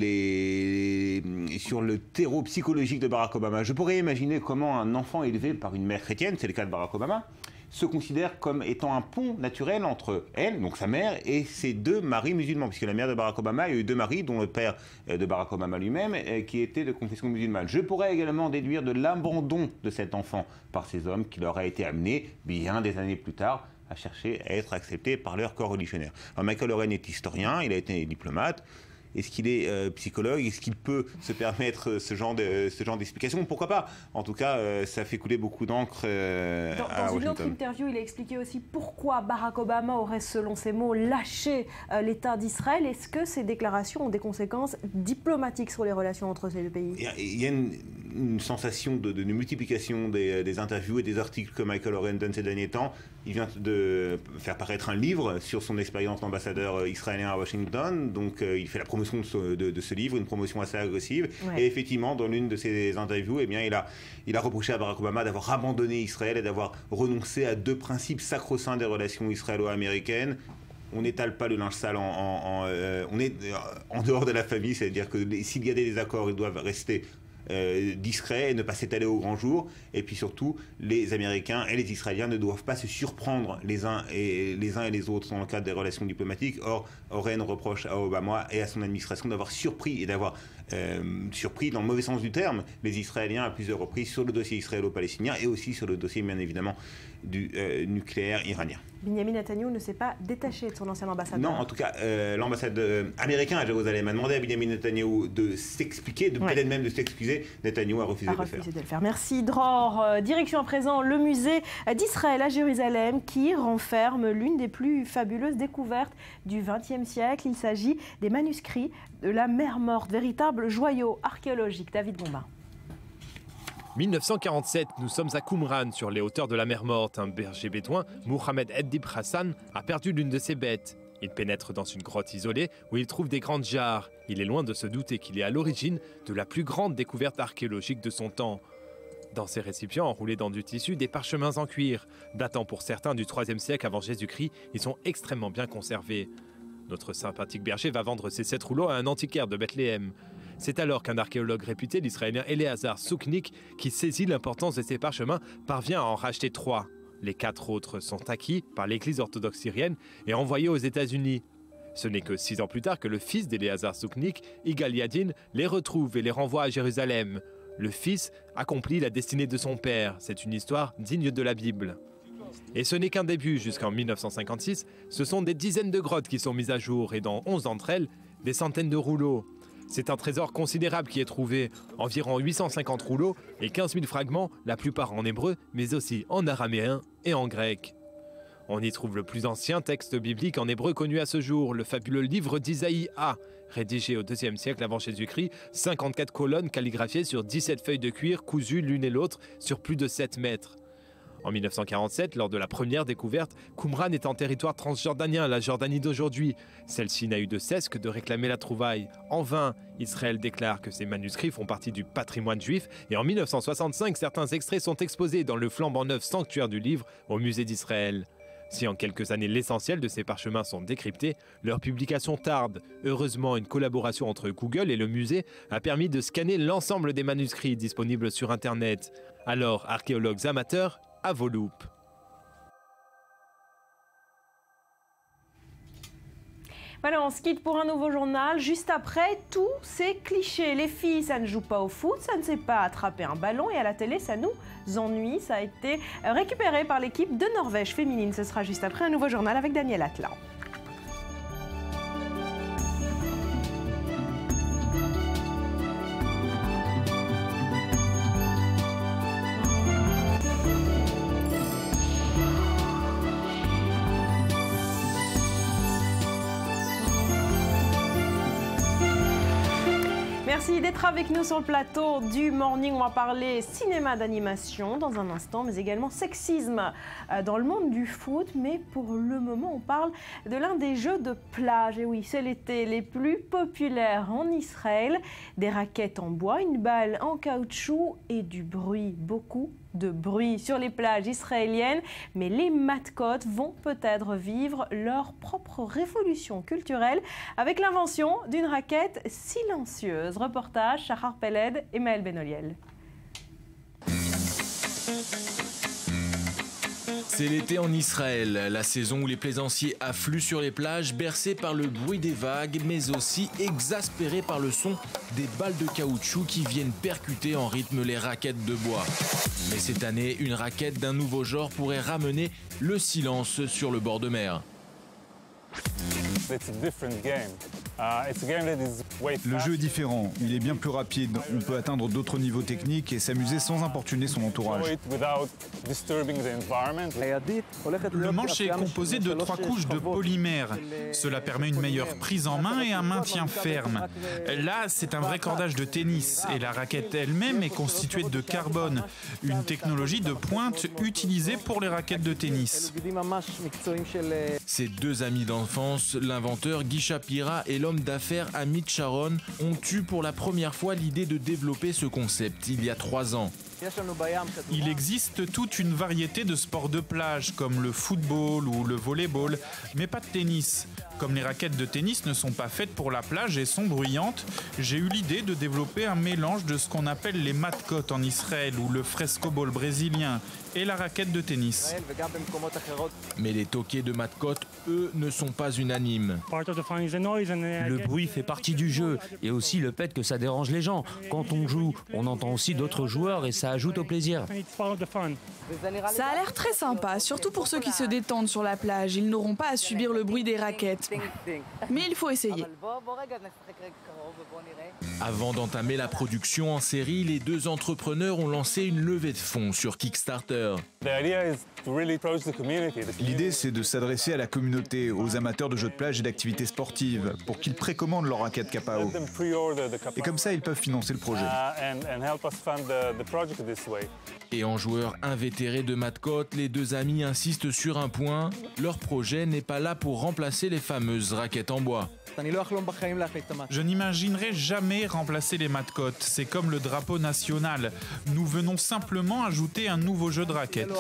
terreau psychologique de Barack Obama. Je pourrais imaginer comment un enfant élevé par une mère chrétienne, c'est le cas de Barack Obama, se considère comme étant un pont naturel entre elle, donc sa mère, et ses deux maris musulmans, puisque la mère de Barack Obama a eu deux maris, dont le père de Barack Obama lui-même, qui était de confession musulmane. Je pourrais également déduire de l'abandon de cet enfant par ces hommes qui leur a été amené bien des années plus tard à chercher à être acceptés par leur corps religionnaire. Alors Michael Oren est historien, il a été diplomate. Est-ce qu'il est psychologue? Est-ce qu'il peut se permettre ce genre d'explication? Pourquoi pas? En tout cas, ça fait couler beaucoup d'encre à Washington. Dans une autre interview, il a expliqué aussi pourquoi Barack Obama aurait, selon ses mots, lâché l'État d'Israël. Est-ce que ces déclarations ont des conséquences diplomatiques sur les relations entre ces deux pays? Il y a une sensation de multiplication des interviews et des articles que Michael Oren donne ces derniers temps. Il vient de faire paraître un livre sur son expérience d'ambassadeur israélien à Washington. Donc, il fait la promotion de ce livre, une promotion assez agressive. Ouais. Et effectivement, dans l'une de ses interviews, il a reproché à Barack Obama d'avoir abandonné Israël et d'avoir renoncé à deux principes sacro-saints des relations israélo-américaines. On n'étale pas le linge sale, on est en dehors de la famille, c'est-à-dire que s'il y a des désaccords, ils doivent rester discrets et ne pas s'étaler au grand jour. Et puis surtout, les Américains et les Israéliens ne doivent pas se surprendre les uns et les autres dans le cadre des relations diplomatiques. Or, Oren reproche à Obama et à son administration d'avoir surpris et d'avoir surpris dans le mauvais sens du terme les Israéliens à plusieurs reprises sur le dossier israélo-palestinien et aussi sur le dossier, bien évidemment, du nucléaire iranien. Benjamin Netanyahu ne s'est pas détaché de son ancien ambassadeur. Non, en tout cas, l'ambassade américain à Jérusalem a demandé à Benjamin Netanyahu de s'expliquer, peut-être même de s'excuser. Netanyahu a refusé de le faire. Merci Dror. Direction à présent le musée d'Israël à Jérusalem qui renferme l'une des plus fabuleuses découvertes du XXe siècle. Il s'agit des manuscrits de la mer Morte, véritable joyau archéologique. David Bombard. 1947, nous sommes à Qumran, sur les hauteurs de la mer Morte. Un berger bédouin, Mohamed Eddib Hassan, a perdu l'une de ses bêtes. Il pénètre dans une grotte isolée où il trouve des grandes jarres. Il est loin de se douter qu'il est à l'origine de la plus grande découverte archéologique de son temps. Dans ces récipients enroulés dans du tissu, des parchemins en cuir. Datant pour certains du IIIe siècle avant Jésus-Christ, ils sont extrêmement bien conservés. Notre sympathique berger va vendre ces 7 rouleaux à un antiquaire de Bethléem. C'est alors qu'un archéologue réputé, l'israélien Eleazar Souknik, qui saisit l'importance de ces parchemins, parvient à en racheter 3. Les 4 autres sont acquis par l'église orthodoxe syrienne et envoyés aux États-Unis. Ce n'est que 6 ans plus tard que le fils d'Eleazar Souknik, Igal Yadin, les retrouve et les renvoie à Jérusalem. Le fils accomplit la destinée de son père. C'est une histoire digne de la Bible. Et ce n'est qu'un début. Jusqu'en 1956, ce sont des dizaines de grottes qui sont mises à jour et dans 11 d'entre elles, des centaines de rouleaux. C'est un trésor considérable qui est trouvé, environ 850 rouleaux et 15 000 fragments, la plupart en hébreu, mais aussi en araméen et en grec. On y trouve le plus ancien texte biblique en hébreu connu à ce jour, le fabuleux livre d'Isaïe A, rédigé au IIe siècle avant Jésus-Christ, 54 colonnes calligraphiées sur 17 feuilles de cuir cousues l'une et l'autre sur plus de 7 mètres. En 1947, lors de la première découverte, Qumran est en territoire transjordanien, la Jordanie d'aujourd'hui. Celle-ci n'a eu de cesse que de réclamer la trouvaille. En vain, Israël déclare que ces manuscrits font partie du patrimoine juif et en 1965, certains extraits sont exposés dans le flambant neuf sanctuaire du livre au musée d'Israël. Si en quelques années l'essentiel de ces parchemins sont décryptés, leur publication tarde. Heureusement, une collaboration entre Google et le musée a permis de scanner l'ensemble des manuscrits disponibles sur Internet. Alors, archéologues amateurs, à vos loupes. Voilà, on se quitte pour un nouveau journal. Juste après, tous ces clichés. Les filles, ça ne joue pas au foot, ça ne sait pas attraper un ballon. Et à la télé, ça nous ennuie. Ça a été récupéré par l'équipe de Norvège féminine. Ce sera juste après un nouveau journal avec Daniel Atlan. Merci d'être avec nous sur le plateau du Morning. On va parler cinéma d'animation dans un instant, mais également sexisme dans le monde du foot. Mais pour le moment, on parle de l'un des jeux de plage. Et oui, c'est l'été les plus populaires en Israël. Des raquettes en bois, une balle en caoutchouc et du bruit, beaucoup de bruit sur les plages israéliennes, mais les matkot vont peut-être vivre leur propre révolution culturelle avec l'invention d'une raquette silencieuse. Reportage, Shahar Peled et Maël Benoliel. C'est l'été en Israël, la saison où les plaisanciers affluent sur les plages, bercés par le bruit des vagues, mais aussi exaspérés par le son des balles de caoutchouc qui viennent percuter en rythme les raquettes de bois. Mais cette année, une raquette d'un nouveau genre pourrait ramener le silence sur le bord de mer. Le jeu est différent, il est bien plus rapide, on peut atteindre d'autres niveaux techniques et s'amuser sans importuner son entourage. Le manche est composé de 3 couches de polymère. Cela permet une meilleure prise en main et un maintien ferme. Là, c'est un vrai cordage de tennis et la raquette elle-même est constituée de carbone, une technologie de pointe utilisée pour les raquettes de tennis. Ces deux amis d'enfance, l'inventeur Guy Shapira et l'homme d'affaires Amit Sharon, ont eu pour la première fois l'idée de développer ce concept il y a 3 ans. Il existe toute une variété de sports de plage comme le football ou le volleyball, mais pas de tennis. Comme les raquettes de tennis ne sont pas faites pour la plage et sont bruyantes, j'ai eu l'idée de développer un mélange de ce qu'on appelle les matkot en Israël ou le frescoball brésilien et la raquette de tennis. Mais les toqués de matkot, eux, ne sont pas unanimes. Le bruit fait partie du jeu et aussi le fait que ça dérange les gens. Quand on joue, on entend aussi d'autres joueurs et ça ajoute au plaisir. Ça a l'air très sympa, surtout pour ceux qui se détendent sur la plage. Ils n'auront pas à subir le bruit des raquettes. Mais il faut essayer. Avant d'entamer la production en série, les deux entrepreneurs ont lancé une levée de fonds sur Kickstarter. L'idée, c'est de s'adresser à la communauté, aux amateurs de jeux de plage et d'activités sportives, pour qu'ils précommandent leur raquette Kapao. Et comme ça, ils peuvent financer le projet. Et en joueur invétéré de matkot, les deux amis insistent sur un point, leur projet n'est pas là pour remplacer les fameuses raquettes en bois. Je n'imaginerai jamais remplacer les matkot, c'est comme le drapeau national. Nous venons simplement ajouter un nouveau jeu de raquettes.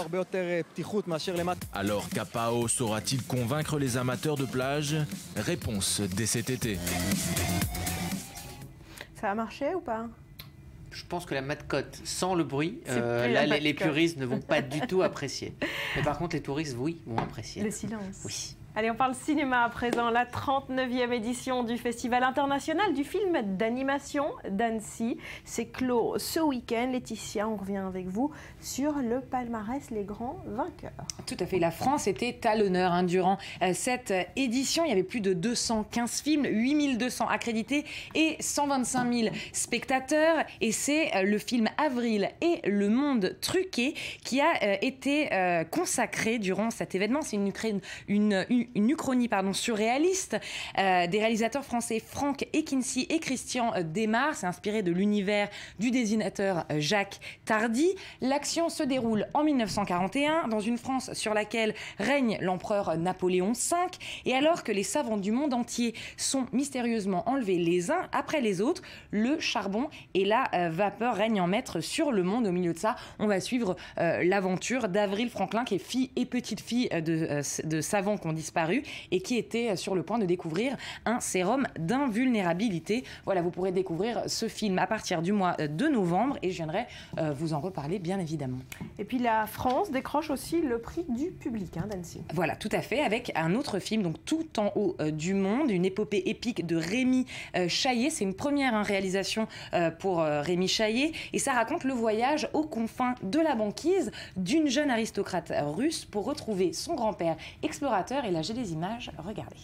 Alors Kapao saura-t-il convaincre les amateurs de plage? Réponse dès cet été. Ça a marché ou pas? Je pense que la matcotte sans le bruit, là les puristes ne vont pas du tout apprécier. Mais par contre les touristes, oui, vont apprécier. Le silence. Oui. Allez, on parle cinéma à présent. La 39e édition du Festival international du film d'animation d'Annecy s'est clos ce week-end. Laetitia, on revient avec vous sur le palmarès, les grands vainqueurs. Tout à fait. La France était à l'honneur durant cette édition. Il y avait plus de 215 films, 8200 accrédités et 125 000 spectateurs. Et c'est le film Avril et le monde truqué qui a été consacré durant cet événement. C'est une une uchronie surréaliste des réalisateurs français Franck Ekinci et Christian Desmar. C'est inspiré de l'univers du dessinateur Jacques Tardy. L'action se déroule en 1941 dans une France sur laquelle règne l'empereur Napoléon V, et alors que les savants du monde entier sont mystérieusement enlevés les uns après les autres, le charbon et la vapeur règnent en maître sur le monde. Au milieu de ça, on va suivre l'aventure d'Avril Franklin, qui est fille et petite-fille de savants qui ont disparu et qui était sur le point de découvrir un sérum d'invulnérabilité. Voilà, vous pourrez découvrir ce film à partir du mois de novembre et je viendrai vous en reparler bien évidemment. Et puis la France décroche aussi le prix du public, Dancy. Voilà, tout à fait, avec un autre film, donc Tout en haut du monde, une épopée épique de Rémi Chaillet. C'est une première réalisation pour Rémi Chaillet et ça raconte le voyage aux confins de la banquise d'une jeune aristocrate russe pour retrouver son grand-père explorateur. Et là, j'ai des images, regardez.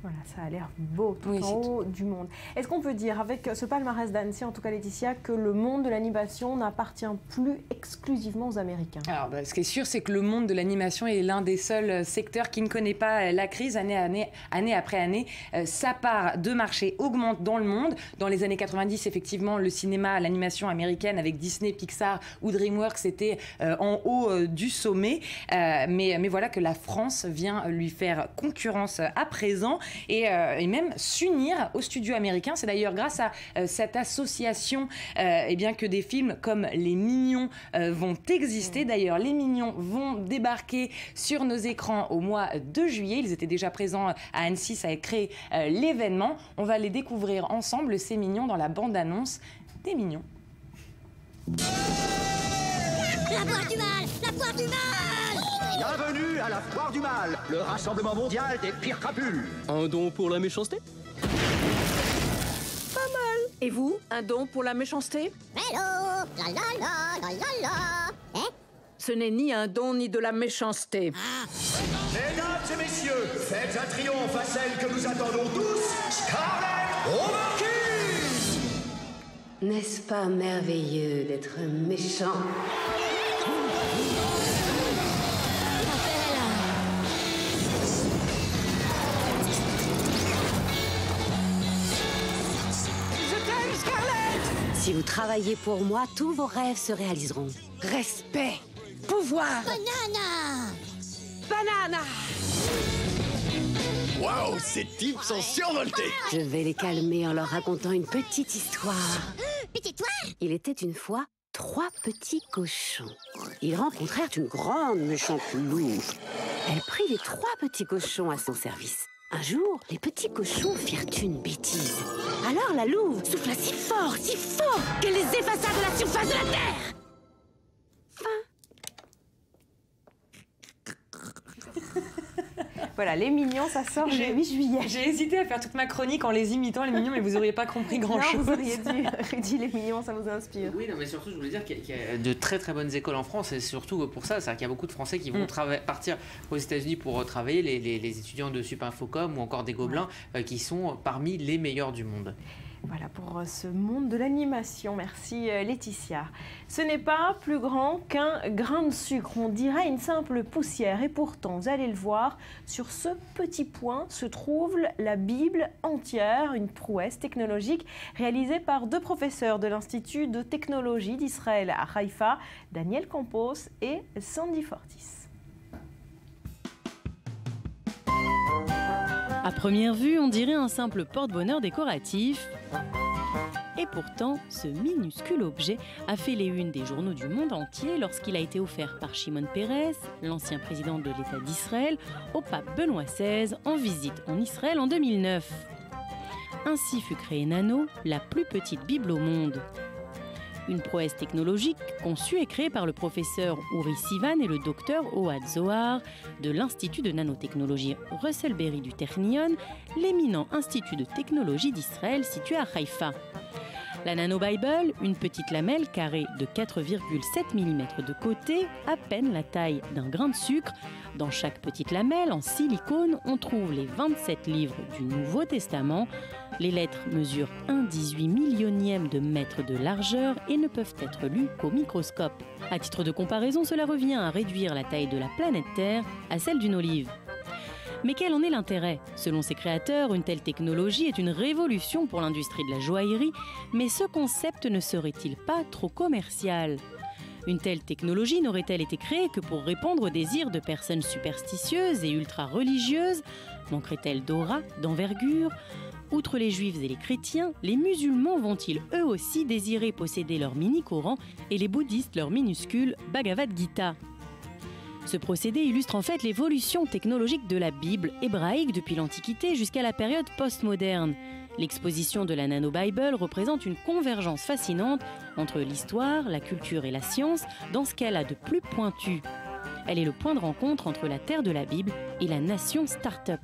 Voilà, ça a l'air beau tout en haut du monde. Est-ce qu'on peut dire, avec ce palmarès d'Annecy, en tout cas Laetitia, que le monde de l'animation n'appartient plus exclusivement aux Américains? Alors, ce qui est sûr, c'est que le monde de l'animation est l'un des seuls secteurs qui ne connaît pas la crise année après année. Sa part de marché augmente dans le monde. Dans les années 90, effectivement, le cinéma, l'animation américaine avec Disney, Pixar ou DreamWorks était en haut du sommet. Mais voilà que la France vient lui faire concurrence à présent. Et même s'unir aux studios américains. C'est d'ailleurs grâce à cette association que des films comme Les Mignons vont exister. D'ailleurs, Les Mignons vont débarquer sur nos écrans au mois de juillet. Ils étaient déjà présents à Annecy, ça a créé l'événement. On va les découvrir ensemble, ces Mignons, dans la bande-annonce des Mignons. La foire du mal! La foire du mal! Bienvenue à la foire du mal, le rassemblement mondial des pires crapules. Un don pour la méchanceté? Pas mal. Et vous, un don pour la méchanceté? Hello! La la la la la la. Hein? Ce n'est ni un don ni de la méchanceté. Ah. Mesdames et messieurs, faites un triomphe à celle que nous attendons tous, Scarlett O'Marquise! N'est-ce pas merveilleux d'être méchant? Si vous travaillez pour moi, tous vos rêves se réaliseront. Respect, pouvoir. Banana! Banana! Waouh, ces types sont survoltés! Je vais les calmer en leur racontant une petite histoire. Petite histoire? Il était une fois 3 petits cochons. Ils rencontrèrent une grande méchante louve. Elle prit les 3 petits cochons à son service. Un jour, les petits cochons firent une bêtise. Alors la louve souffla si fort qu'elle les effaça de la surface de la terre. Voilà, Les Mignons, ça sort le 8 juillet. J'ai hésité à faire toute ma chronique en les imitant, Les Mignons, mais vous n'auriez pas compris grand-chose. Non, vous auriez dit Les Mignons, ça vous inspire. Oui, non, mais surtout, je voulais dire qu'il y a de très très bonnes écoles en France, et surtout pour ça, c'est-à-dire qu'il y a beaucoup de Français qui vont partir aux États-Unis pour travailler, les étudiants de Supinfocom ou encore des Gobelins, qui sont parmi les meilleurs du monde. Voilà pour ce monde de l'animation. Merci Laetitia. Ce n'est pas plus grand qu'un grain de sucre, on dirait une simple poussière. Et pourtant, vous allez le voir, sur ce petit point se trouve la Bible entière, une prouesse technologique réalisée par 2 professeurs de l'Institut de technologie d'Israël à Haïfa, Daniel Campos et Sandy Fortis. À première vue, on dirait un simple porte-bonheur décoratif. Et Et pourtant, ce minuscule objet a fait les unes des journaux du monde entier lorsqu'il a été offert par Shimon Peres, l'ancien président de l'État d'Israël, au pape Benoît XVI en visite en Israël en 2009. Ainsi fut créée Nano, la plus petite Bible au monde. Une prouesse technologique conçue et créée par le professeur Uri Sivan et le docteur Ohad Zohar de l'Institut de nanotechnologie Russell Berry du Technion, l'éminent institut de technologie d'Israël situé à Haïfa. La Nano Bible, une petite lamelle carrée de 4,7 mm de côté, à peine la taille d'un grain de sucre. Dans chaque petite lamelle, en silicone, on trouve les 27 livres du Nouveau Testament. Les lettres mesurent 1/18 millionième de mètre de largeur et ne peuvent être lues qu'au microscope. À titre de comparaison, cela revient à réduire la taille de la planète Terre à celle d'une olive. Mais quel en est l'intérêt? Selon ses créateurs, une telle technologie est une révolution pour l'industrie de la joaillerie, mais ce concept ne serait-il pas trop commercial? Une telle technologie n'aurait-elle été créée que pour répondre aux désirs de personnes superstitieuses et ultra-religieuses? Manquerait-elle d'aura, d'envergure? Outre les juifs et les chrétiens, les musulmans vont-ils eux aussi désirer posséder leur mini-Coran et les bouddhistes leur minuscule Bhagavad Gita? Ce procédé illustre en fait l'évolution technologique de la Bible hébraïque depuis l'Antiquité jusqu'à la période postmoderne. L'exposition de la Nano Bible représente une convergence fascinante entre l'histoire, la culture et la science dans ce qu'elle a de plus pointu. Elle est le point de rencontre entre la terre de la Bible et la nation start-up.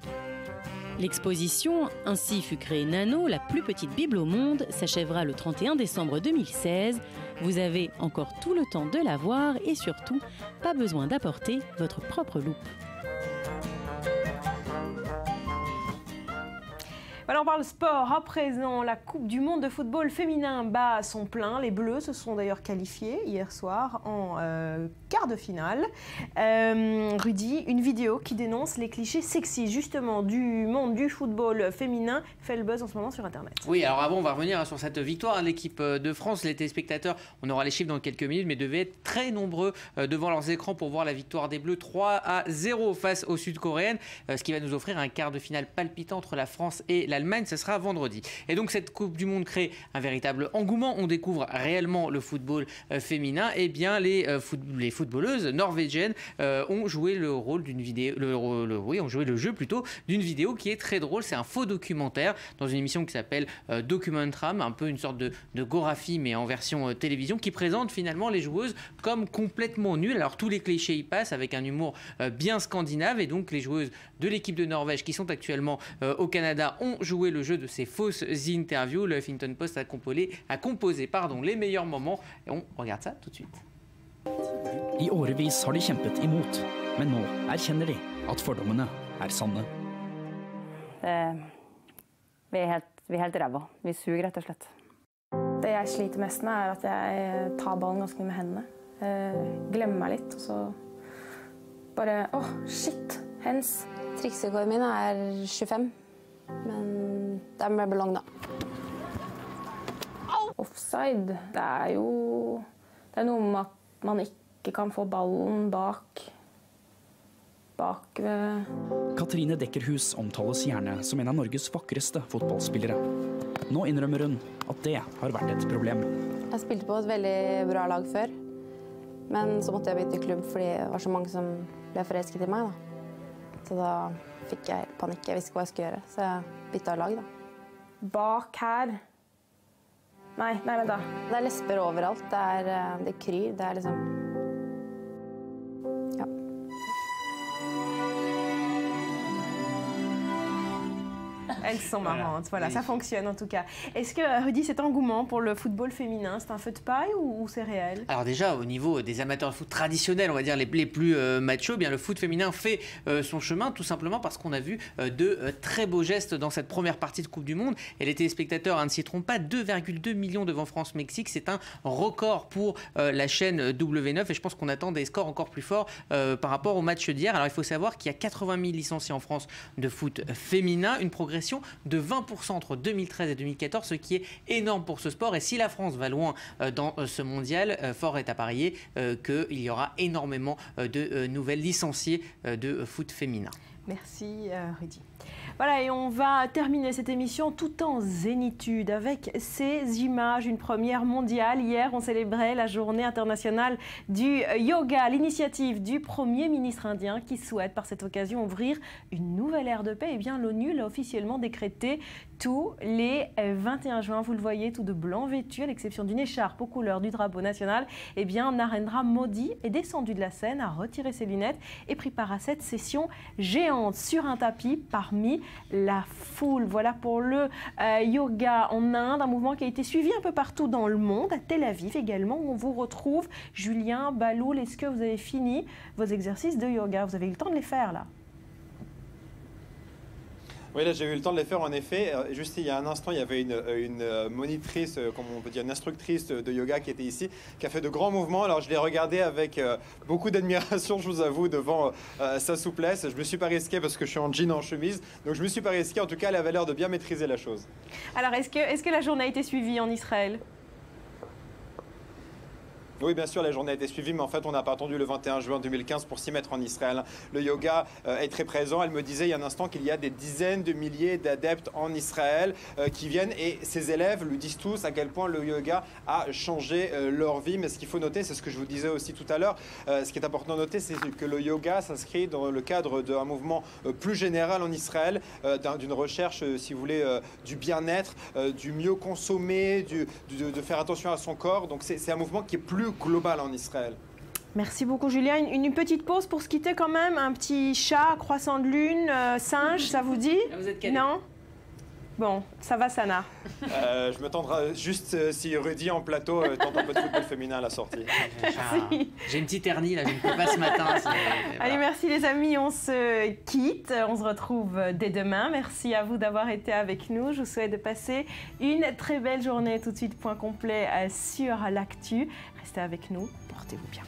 L'exposition « Ainsi fut créée Nano, la plus petite Bible au monde » s'achèvera le 31 décembre 2016. Vous avez encore tout le temps de la voir et surtout, pas besoin d'apporter votre propre loupe. Alors on parle sport à présent. La Coupe du monde de football féminin bat son plein. Les Bleus se sont d'ailleurs qualifiés hier soir en quart de finale. Rudy, une vidéo qui dénonce les clichés sexistes justement du monde du football féminin fait le buzz en ce moment sur Internet. Oui, alors avant on va revenir sur cette victoire de l'équipe de France. Les téléspectateurs, on aura les chiffres dans quelques minutes, mais devaient être très nombreux devant leurs écrans pour voir la victoire des Bleus 3-0 face aux Sud-Coréennes, ce qui va nous offrir un quart de finale palpitant entre la France et l'Allemagne. Ce sera vendredi. Et donc cette Coupe du Monde crée un véritable engouement. On découvre réellement le football féminin. Et bien les footballeuses norvégiennes ont joué le rôle d'une vidéo, ont joué le jeu plutôt d'une vidéo qui est très drôle. C'est un faux documentaire dans une émission qui s'appelle Documentram, un peu une sorte de Gorafi mais en version télévision, qui présente finalement les joueuses comme complètement nulles. Alors tous les clichés y passent avec un humour bien scandinave, et donc les joueuses de l'équipe de Norvège qui sont actuellement au Canada ont joué le jeu de ces fausses interviews. Le Huffington Post a composé les meilleurs moments, et on regarde ça tout de suite. I årevis har de kjempet imot, men nå erkjenner de at fordommene er sanne. Vi er helt ræva. Vi suger rett og slett. Det jeg sliter mest med er at jeg tar ballen ganske mye med hendene. Glemmer meg litt, og så bare, shit, hens. Trikserekorden min er 25, men det er med ballong da. Offside, det er noe med at man ikke kan få ballen bak ved... Katrine Dekkerhus omtales gjerne som en av Norges vakreste fotballspillere. Nå innrømmer hun at det har vært et problem. Jeg spilte på et veldig bra lag før, men så måtte jeg bytte klubb fordi det var så mange som ble forelsket i meg da. Så da fikk jeg panikk, jeg visste ikke hva jeg skulle gjøre, så jeg byttet lag da. Bak her? Nei, vent da. Det er lesber overalt, det kryr, det er liksom... Ja. Elles sont marrantes, voilà, ça fonctionne en tout cas. Est-ce que, Rudy, cet engouement pour le football féminin, c'est un feu de paille ou c'est réel? Alors déjà, au niveau des amateurs de foot traditionnels, on va dire les plus machos, bien le foot féminin fait son chemin, tout simplement parce qu'on a vu de très beaux gestes dans cette première partie de Coupe du Monde. Et les téléspectateurs ne s'y trompent pas, 2,2 millions devant France-Mexique, c'est un record pour la chaîne W9, et je pense qu'on attend des scores encore plus forts par rapport au match d'hier. Alors il faut savoir qu'il y a 80 000 licenciés en France de foot féminin, une progression de 20% entre 2013 et 2014, ce qui est énorme pour ce sport. Et si la France va loin dans ce mondial, fort est à parier qu'il y aura énormément de nouvelles licenciées de foot féminin. Merci Rudy. Voilà, et on va terminer cette émission tout en zénitude avec ces images. Une première mondiale. Hier, on célébrait la journée internationale du yoga, l'initiative du Premier ministre indien qui souhaite par cette occasion ouvrir une nouvelle ère de paix. Eh bien, l'ONU l'a officiellement décrété tous les 21 juin. Vous le voyez, tout de blanc vêtu, à l'exception d'une écharpe aux couleurs du drapeau national. Eh bien, Narendra Modi est descendu de la scène, a retiré ses lunettes et pris part à cette session géante sur un tapis parmi la foule. Voilà pour le yoga en Inde, un mouvement qui a été suivi un peu partout dans le monde, à Tel Aviv également, où on vous retrouve. Julien, Baloul, est-ce que vous avez fini vos exercices de yoga? Vous avez eu le temps de les faire là? Oui, là j'ai eu le temps de les faire en effet. Juste il y a un instant, il y avait une monitrice, comme on peut dire, une instructrice de yoga qui était ici, qui a fait de grands mouvements. Alors je l'ai regardé avec beaucoup d'admiration, je vous avoue, devant sa souplesse. Je ne me suis pas risqué parce que je suis en jean, en chemise, donc je ne me suis pas risqué. En tout cas, elle avait l'air de bien maîtriser la chose. Alors est-ce que la journée a été suivie en Israël ? Oui, bien sûr, la journée a été suivie, mais en fait, on n'a pas attendu le 21 juin 2015 pour s'y mettre en Israël. Le yoga est très présent. Elle me disait il y a un instant qu'il y a des dizaines de milliers d'adeptes en Israël qui viennent et ses élèves lui disent tous à quel point le yoga a changé leur vie. Mais ce qu'il faut noter, c'est ce que je vous disais aussi tout à l'heure, ce qui est important de noter, c'est que le yoga s'inscrit dans le cadre d'un mouvement plus général en Israël, d'une recherche, si vous voulez, du bien-être, du mieux consommer, de faire attention à son corps. Donc c'est un mouvement qui est plus global en Israël. Merci beaucoup Julien. Une petite pause pour se quitter quand même. Un petit chat, croissant de lune, singe, ça vous dit? Vous êtes calé. Non? Bon, ça va Sana. Je me tendrai juste si Rudy en plateau tente un peu de football féminin à la sortie. J'ai une petite hernie là, je ne peux pas ce matin. Allez, merci les amis, on se quitte. On se retrouve dès demain. Merci à vous d'avoir été avec nous. Je vous souhaite de passer une très belle journée. Tout de suite, point complet sur l'actu. Restez avec nous, portez-vous bien.